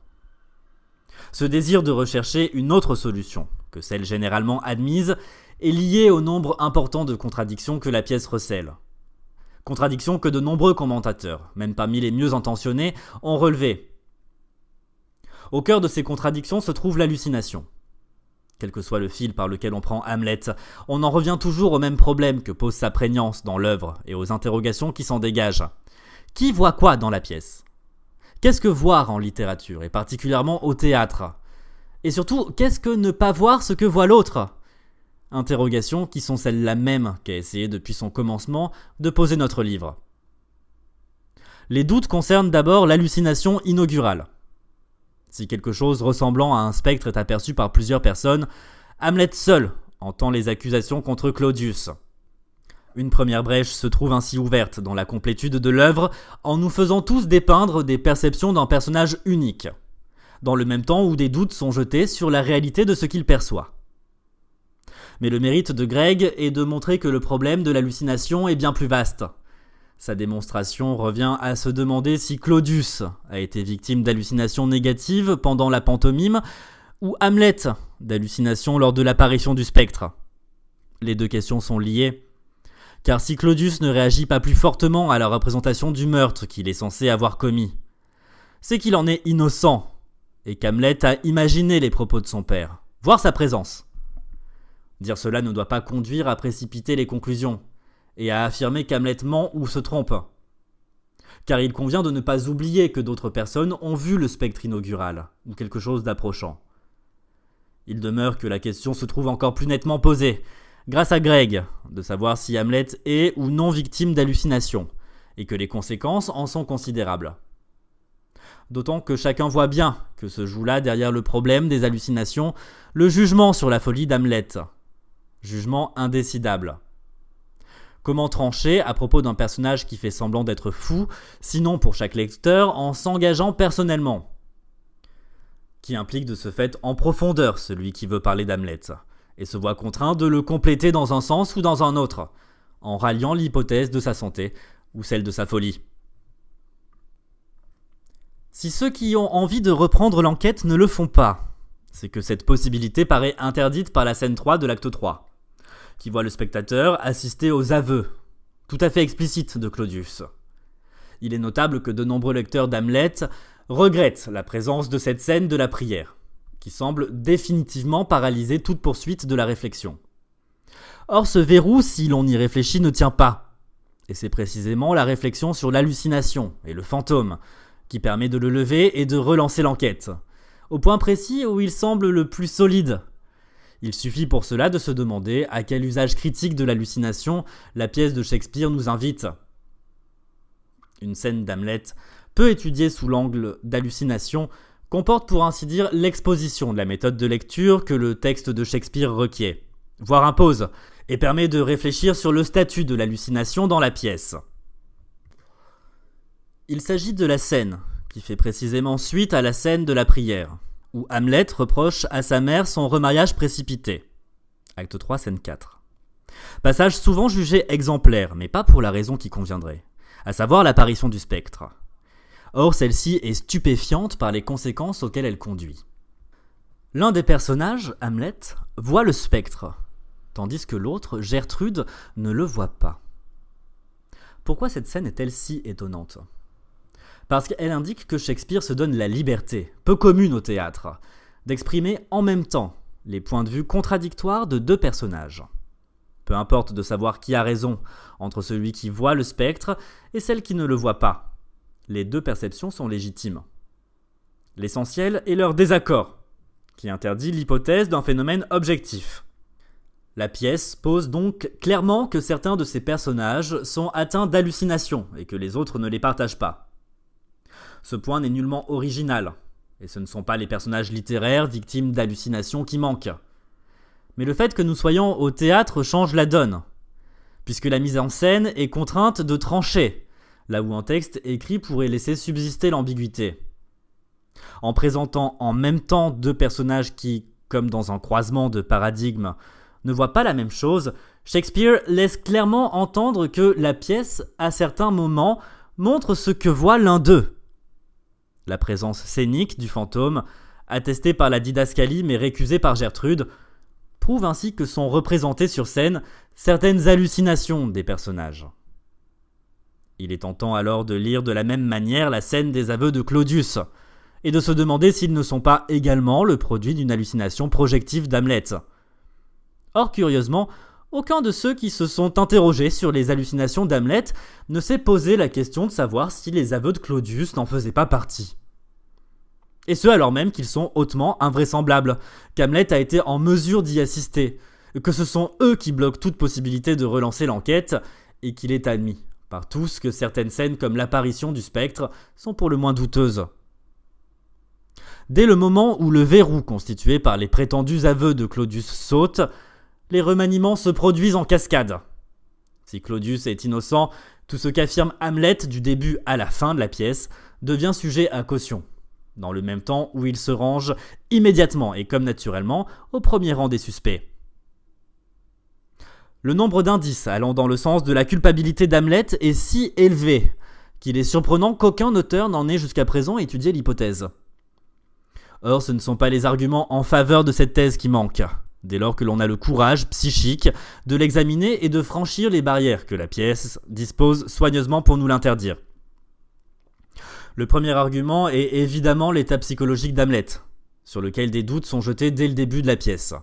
Ce désir de rechercher une autre solution, que celle généralement admise, est lié au nombre important de contradictions que la pièce recèle. Contradictions que de nombreux commentateurs, même parmi les mieux intentionnés, ont relevées. Au cœur de ces contradictions se trouve l'hallucination. Quel que soit le fil par lequel on prend Hamlet, on en revient toujours au même problème que pose sa prégnance dans l'œuvre et aux interrogations qui s'en dégagent. Qui voit quoi dans la pièce ? Qu'est-ce que voir en littérature, et particulièrement au théâtre ? Et surtout, qu'est-ce que ne pas voir ce que voit l'autre ? Interrogations qui sont celles-là même qu'a essayé depuis son commencement de poser notre livre. Les doutes concernent d'abord l'hallucination inaugurale. Si quelque chose ressemblant à un spectre est aperçu par plusieurs personnes, Hamlet seul entend les accusations contre Claudius. Une première brèche se trouve ainsi ouverte dans la complétude de l'œuvre en nous faisant tous dépeindre des perceptions d'un personnage unique, dans le même temps où des doutes sont jetés sur la réalité de ce qu'il perçoit. Mais le mérite de Greg est de montrer que le problème de l'hallucination est bien plus vaste. Sa démonstration revient à se demander si Claudius a été victime d'hallucinations négatives pendant la pantomime ou Hamlet d'hallucinations lors de l'apparition du spectre. Les deux questions sont liées, car si Claudius ne réagit pas plus fortement à la représentation du meurtre qu'il est censé avoir commis, c'est qu'il en est innocent et qu'Hamlet a imaginé les propos de son père, voire sa présence. Dire cela ne doit pas conduire à précipiter les conclusions et à affirmer qu'Hamlet ment ou se trompe. Car il convient de ne pas oublier que d'autres personnes ont vu le spectre inaugural, ou quelque chose d'approchant. Il demeure que la question se trouve encore plus nettement posée, grâce à Greg, de savoir si Hamlet est ou non victime d'hallucinations, et que les conséquences en sont considérables. D'autant que chacun voit bien que se joue là derrière le problème des hallucinations, le jugement sur la folie d'Hamlet. Jugement indécidable. Comment trancher à propos d'un personnage qui fait semblant d'être fou, sinon pour chaque lecteur en s'engageant personnellement, qui implique de ce fait en profondeur celui qui veut parler d'Hamlet, et se voit contraint de le compléter dans un sens ou dans un autre, en ralliant l'hypothèse de sa santé ou celle de sa folie. Si ceux qui ont envie de reprendre l'enquête ne le font pas, c'est que cette possibilité paraît interdite par la scène 3 de l'acte 3. Qui voit le spectateur assister aux aveux, tout à fait explicites de Claudius. Il est notable que de nombreux lecteurs d'Hamlet regrettent la présence de cette scène de la prière, qui semble définitivement paralyser toute poursuite de la réflexion. Or, ce verrou, si l'on y réfléchit, ne tient pas. Et c'est précisément la réflexion sur l'hallucination et le fantôme qui permet de le lever et de relancer l'enquête, au point précis où il semble le plus solide. Il suffit pour cela de se demander à quel usage critique de l'hallucination la pièce de Shakespeare nous invite. Une scène d'Hamlet, peu étudiée sous l'angle d'hallucination, comporte pour ainsi dire l'exposition de la méthode de lecture que le texte de Shakespeare requiert, voire impose, et permet de réfléchir sur le statut de l'hallucination dans la pièce. Il s'agit de la scène, qui fait précisément suite à la scène de la prière, où Hamlet reproche à sa mère son remariage précipité. Acte 3, scène 4. Passage souvent jugé exemplaire, mais pas pour la raison qui conviendrait, à savoir l'apparition du spectre. Or, celle-ci est stupéfiante par les conséquences auxquelles elle conduit. L'un des personnages, Hamlet, voit le spectre, tandis que l'autre, Gertrude, ne le voit pas. Pourquoi cette scène est-elle si étonnante ? Parce qu'elle indique que Shakespeare se donne la liberté, peu commune au théâtre, d'exprimer en même temps les points de vue contradictoires de deux personnages. Peu importe de savoir qui a raison entre celui qui voit le spectre et celle qui ne le voit pas. Les deux perceptions sont légitimes. L'essentiel est leur désaccord, qui interdit l'hypothèse d'un phénomène objectif. La pièce pose donc clairement que certains de ces personnages sont atteints d'hallucinations et que les autres ne les partagent pas. Ce point n'est nullement original, et ce ne sont pas les personnages littéraires victimes d'hallucinations qui manquent. Mais le fait que nous soyons au théâtre change la donne, puisque la mise en scène est contrainte de trancher, là où un texte écrit pourrait laisser subsister l'ambiguïté. En présentant en même temps deux personnages qui, comme dans un croisement de paradigmes, ne voient pas la même chose, Shakespeare laisse clairement entendre que la pièce, à certains moments, montre ce que voit l'un d'eux. La présence scénique du fantôme, attestée par la didascalie mais récusée par Gertrude, prouve ainsi que sont représentées sur scène certaines hallucinations des personnages. Il est tentant alors de lire de la même manière la scène des aveux de Claudius, et de se demander s'ils ne sont pas également le produit d'une hallucination projective d'Hamlet. Or, curieusement, aucun de ceux qui se sont interrogés sur les hallucinations d'Hamlet ne s'est posé la question de savoir si les aveux de Claudius n'en faisaient pas partie. Et ce alors même qu'ils sont hautement invraisemblables, qu'Hamlet a été en mesure d'y assister, que ce sont eux qui bloquent toute possibilité de relancer l'enquête, et qu'il est admis par tous que certaines scènes comme l'apparition du spectre sont pour le moins douteuses. Dès le moment où le verrou constitué par les prétendus aveux de Claudius saute, les remaniements se produisent en cascade. Si Claudius est innocent, tout ce qu'affirme Hamlet du début à la fin de la pièce devient sujet à caution, dans le même temps où il se range immédiatement et comme naturellement au premier rang des suspects. Le nombre d'indices allant dans le sens de la culpabilité d'Hamlet est si élevé qu'il est surprenant qu'aucun auteur n'en ait jusqu'à présent étudié l'hypothèse. Or, ce ne sont pas les arguments en faveur de cette thèse qui manquent, dès lors que l'on a le courage psychique de l'examiner et de franchir les barrières que la pièce dispose soigneusement pour nous l'interdire. Le premier argument est évidemment l'état psychologique d'Hamlet, sur lequel des doutes sont jetés dès le début de la pièce.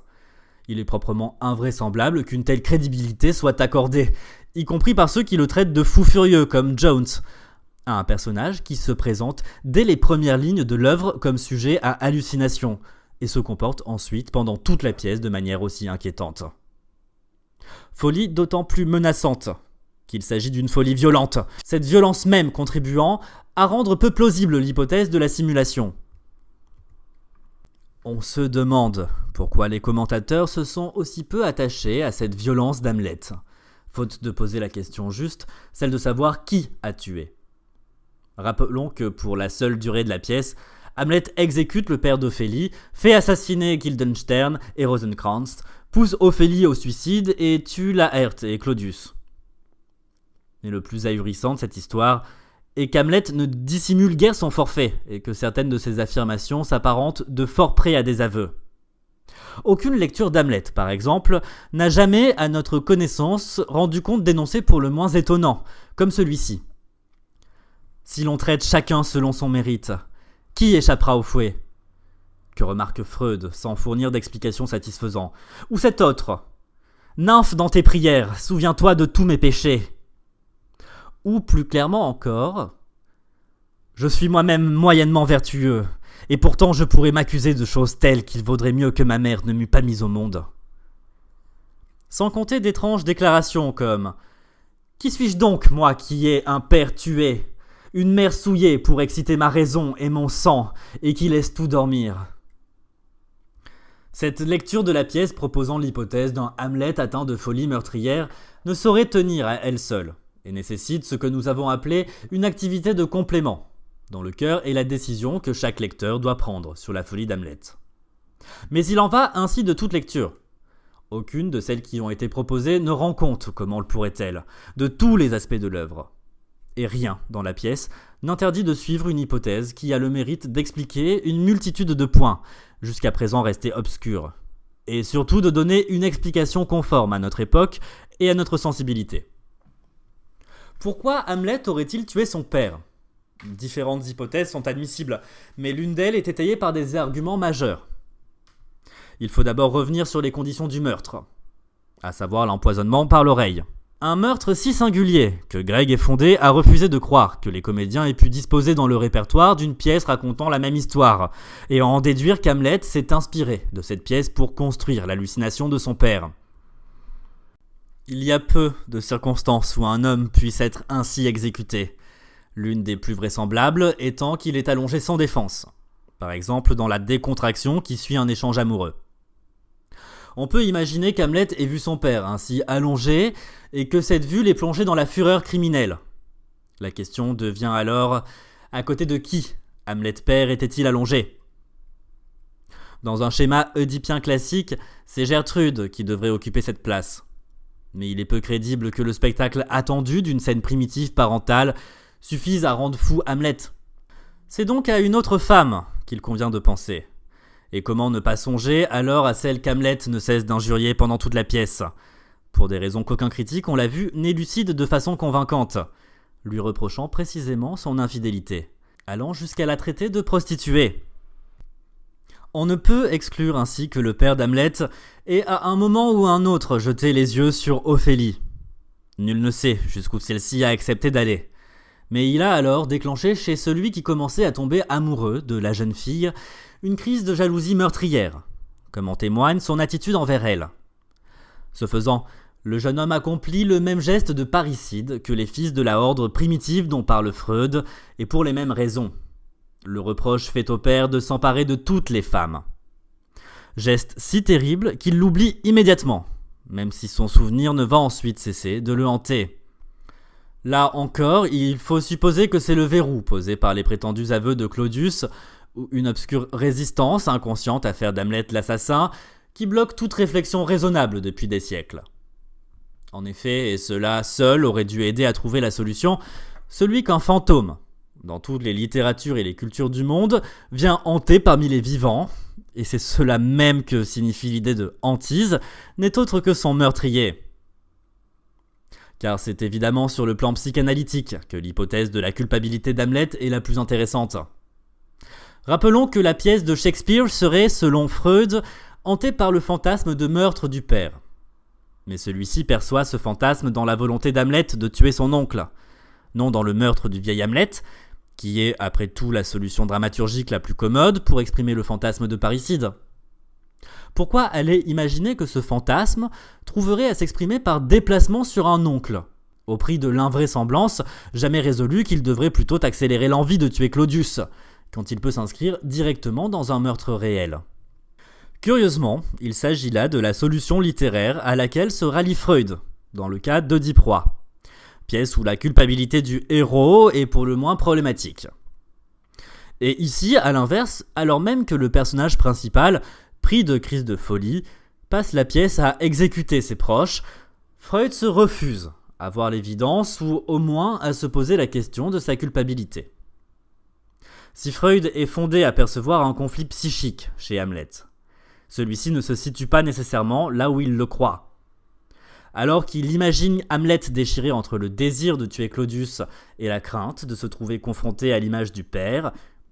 Il est proprement invraisemblable qu'une telle crédibilité soit accordée, y compris par ceux qui le traitent de fou furieux, comme Jones, à un personnage qui se présente dès les premières lignes de l'œuvre comme sujet à hallucination, et se comporte ensuite pendant toute la pièce de manière aussi inquiétante. Folie d'autant plus menaçante qu'il s'agit d'une folie violente, cette violence même contribuant à rendre peu plausible l'hypothèse de la simulation. On se demande pourquoi les commentateurs se sont aussi peu attachés à cette violence d'Hamlet, faute de poser la question juste, celle de savoir qui a tué. Rappelons que pour la seule durée de la pièce, Hamlet exécute le père d'Ophélie, fait assassiner Guildenstern et Rosencrantz, pousse Ophélie au suicide et tue Laërte et Claudius. Mais le plus ahurissant de cette histoire est qu'Hamlet ne dissimule guère son forfait et que certaines de ses affirmations s'apparentent de fort près à des aveux. Aucune lecture d'Hamlet, par exemple, n'a jamais, à notre connaissance, rendu compte d'énoncés pour le moins étonnants, comme celui-ci. Si l'on traite chacun selon son mérite, qui échappera au fouet ? Que remarque Freud, sans fournir d'explication satisfaisant. Ou cet autre ? Nymphe dans tes prières, souviens-toi de tous mes péchés. Ou plus clairement encore, je suis moi-même moyennement vertueux, et pourtant je pourrais m'accuser de choses telles qu'il vaudrait mieux que ma mère ne m'eût pas mise au monde. Sans compter d'étranges déclarations comme « Qui suis-je donc, moi, qui ai un père tué, une mère souillée pour exciter ma raison et mon sang, et qui laisse tout dormir ?» Cette lecture de la pièce proposant l'hypothèse d'un Hamlet atteint de folie meurtrière ne saurait tenir à elle seule, et nécessite ce que nous avons appelé une activité de complément, dont le cœur est la décision que chaque lecteur doit prendre sur la folie d'Hamlet. Mais il en va ainsi de toute lecture. Aucune de celles qui ont été proposées ne rend compte, comment le pourrait-elle, de tous les aspects de l'œuvre. Et rien, dans la pièce, n'interdit de suivre une hypothèse qui a le mérite d'expliquer une multitude de points, jusqu'à présent restés obscurs, et surtout de donner une explication conforme à notre époque et à notre sensibilité. Pourquoi Hamlet aurait-il tué son père ? Différentes hypothèses sont admissibles, mais l'une d'elles est étayée par des arguments majeurs. Il faut d'abord revenir sur les conditions du meurtre, à savoir l'empoisonnement par l'oreille. Un meurtre si singulier que Greg est fondé à refuser de croire que les comédiens aient pu disposer dans le répertoire d'une pièce racontant la même histoire, et à en déduire qu'Hamlet s'est inspiré de cette pièce pour construire l'hallucination de son père. Il y a peu de circonstances où un homme puisse être ainsi exécuté, l'une des plus vraisemblables étant qu'il est allongé sans défense, par exemple dans la décontraction qui suit un échange amoureux. On peut imaginer qu'Hamlet ait vu son père ainsi allongé et que cette vue l'ait plongé dans la fureur criminelle. La question devient alors, à côté de qui Hamlet père était-il allongé ? Dans un schéma oedipien classique, c'est Gertrude qui devrait occuper cette place. Mais il est peu crédible que le spectacle attendu d'une scène primitive parentale suffise à rendre fou Hamlet. C'est donc à une autre femme qu'il convient de penser. Et comment ne pas songer alors à celle qu'Hamlet ne cesse d'injurier pendant toute la pièce, pour des raisons qu'aucun critique, on l'a vu, n'élucide de façon convaincante, lui reprochant précisément son infidélité, allant jusqu'à la traiter de prostituée. On ne peut exclure ainsi que le père d'Hamlet ait à un moment ou un autre jeté les yeux sur Ophélie. Nul ne sait jusqu'où celle-ci a accepté d'aller. Mais il a alors déclenché chez celui qui commençait à tomber amoureux de la jeune fille une crise de jalousie meurtrière, comme en témoigne son attitude envers elle. Ce faisant, le jeune homme accomplit le même geste de parricide que les fils de la horde primitive dont parle Freud, et pour les mêmes raisons. Le reproche fait au père de s'emparer de toutes les femmes. Geste si terrible qu'il l'oublie immédiatement, même si son souvenir ne va ensuite cesser de le hanter. Là encore, il faut supposer que c'est le verrou posé par les prétendus aveux de Claudius, ou une obscure résistance inconsciente à faire d'Hamlet l'assassin, qui bloque toute réflexion raisonnable depuis des siècles. En effet, et cela seul aurait dû aider à trouver la solution, celui qu'un fantôme, dans toutes les littératures et les cultures du monde, vient hanter parmi les vivants, et c'est cela même que signifie l'idée de hantise, n'est autre que son meurtrier. Car c'est évidemment sur le plan psychanalytique que l'hypothèse de la culpabilité d'Hamlet est la plus intéressante. Rappelons que la pièce de Shakespeare serait, selon Freud, hantée par le fantasme de meurtre du père. Mais celui-ci perçoit ce fantasme dans la volonté d'Hamlet de tuer son oncle, non dans le meurtre du vieil Hamlet, qui est après tout la solution dramaturgique la plus commode pour exprimer le fantasme de parricide. Pourquoi aller imaginer que ce fantasme trouverait à s'exprimer par déplacement sur un oncle, au prix de l'invraisemblance jamais résolue qu'il devrait plutôt accélérer l'envie de tuer Claudius, quand il peut s'inscrire directement dans un meurtre réel? Curieusement, il s'agit là de la solution littéraire à laquelle se rallie Freud, dans le cas d'Oedipe Roi, pièce où la culpabilité du héros est pour le moins problématique. Et ici, à l'inverse, alors même que le personnage principal, pris de crise de folie, passe la pièce à exécuter ses proches, Freud se refuse à voir l'évidence ou au moins à se poser la question de sa culpabilité. Si Freud est fondé à percevoir un conflit psychique chez Hamlet, celui-ci ne se situe pas nécessairement là où il le croit. Alors qu'il imagine Hamlet déchiré entre le désir de tuer Claudius et la crainte de se trouver confronté à l'image du père,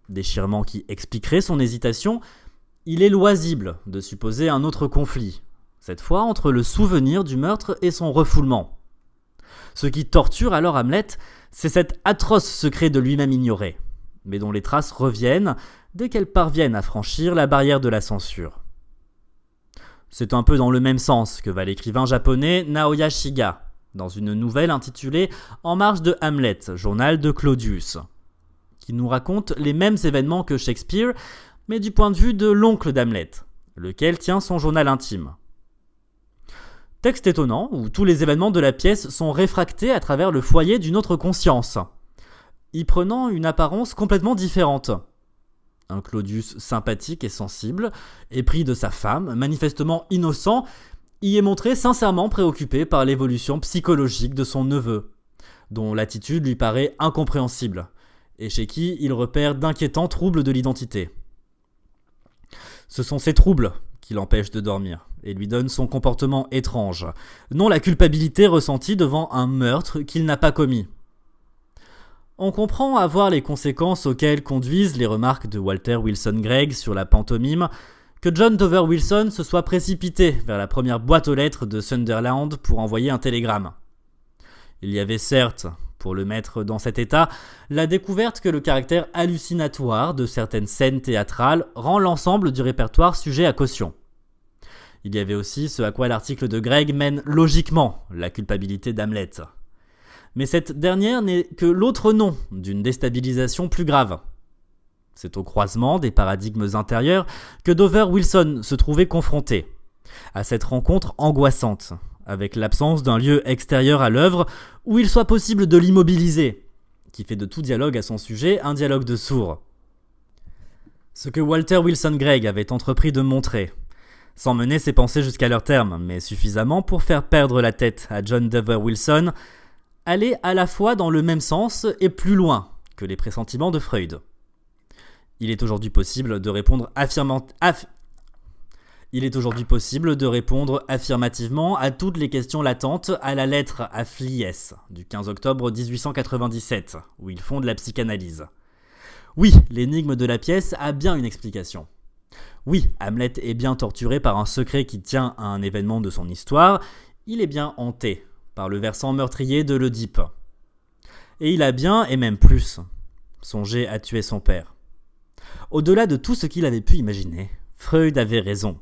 déchirement qui expliquerait son hésitation, il est loisible de supposer un autre conflit, cette fois entre le souvenir du meurtre et son refoulement. Ce qui torture alors Hamlet, c'est cet atroce secret de lui-même ignoré, mais dont les traces reviennent dès qu'elles parviennent à franchir la barrière de la censure. C'est un peu dans le même sens que va l'écrivain japonais Naoya Shiga, dans une nouvelle intitulée « En marge de Hamlet, journal de Claudius », qui nous raconte les mêmes événements que Shakespeare, mais du point de vue de l'oncle d'Hamlet, lequel tient son journal intime. Texte étonnant, où tous les événements de la pièce sont réfractés à travers le foyer d'une autre conscience, y prenant une apparence complètement différente. Un Claudius sympathique et sensible, épris de sa femme, manifestement innocent, y est montré sincèrement préoccupé par l'évolution psychologique de son neveu, dont l'attitude lui paraît incompréhensible, et chez qui il repère d'inquiétants troubles de l'identité. Ce sont ces troubles qui l'empêchent de dormir, et lui donnent son comportement étrange, non la culpabilité ressentie devant un meurtre qu'il n'a pas commis. On comprend à voir les conséquences auxquelles conduisent les remarques de Walter Wilson Gregg sur la pantomime que John Dover Wilson se soit précipité vers la première boîte aux lettres de Sunderland pour envoyer un télégramme. Il y avait certes, pour le mettre dans cet état, la découverte que le caractère hallucinatoire de certaines scènes théâtrales rend l'ensemble du répertoire sujet à caution. Il y avait aussi ce à quoi l'article de Gregg mène logiquement la culpabilité d'Hamlet. Mais cette dernière n'est que l'autre nom d'une déstabilisation plus grave. C'est au croisement des paradigmes intérieurs que Dover Wilson se trouvait confronté, à cette rencontre angoissante, avec l'absence d'un lieu extérieur à l'œuvre où il soit possible de l'immobiliser, qui fait de tout dialogue à son sujet un dialogue de sourds. Ce que Walter Wilson Gregg avait entrepris de montrer, sans mener ses pensées jusqu'à leur terme, mais suffisamment pour faire perdre la tête à John Dover Wilson, allait à la fois dans le même sens et plus loin que les pressentiments de Freud. Il est aujourd'hui possible de répondre affirmativement à toutes les questions latentes à la lettre à Flies du 15 octobre 1897, où il fonde la psychanalyse. Oui, l'énigme de la pièce a bien une explication. Oui, Hamlet est bien torturé par un secret qui tient à un événement de son histoire, il est bien hanté par le versant meurtrier de l'Oedipe. Et il a bien, et même plus, songé à tuer son père. Au-delà de tout ce qu'il avait pu imaginer, Freud avait raison.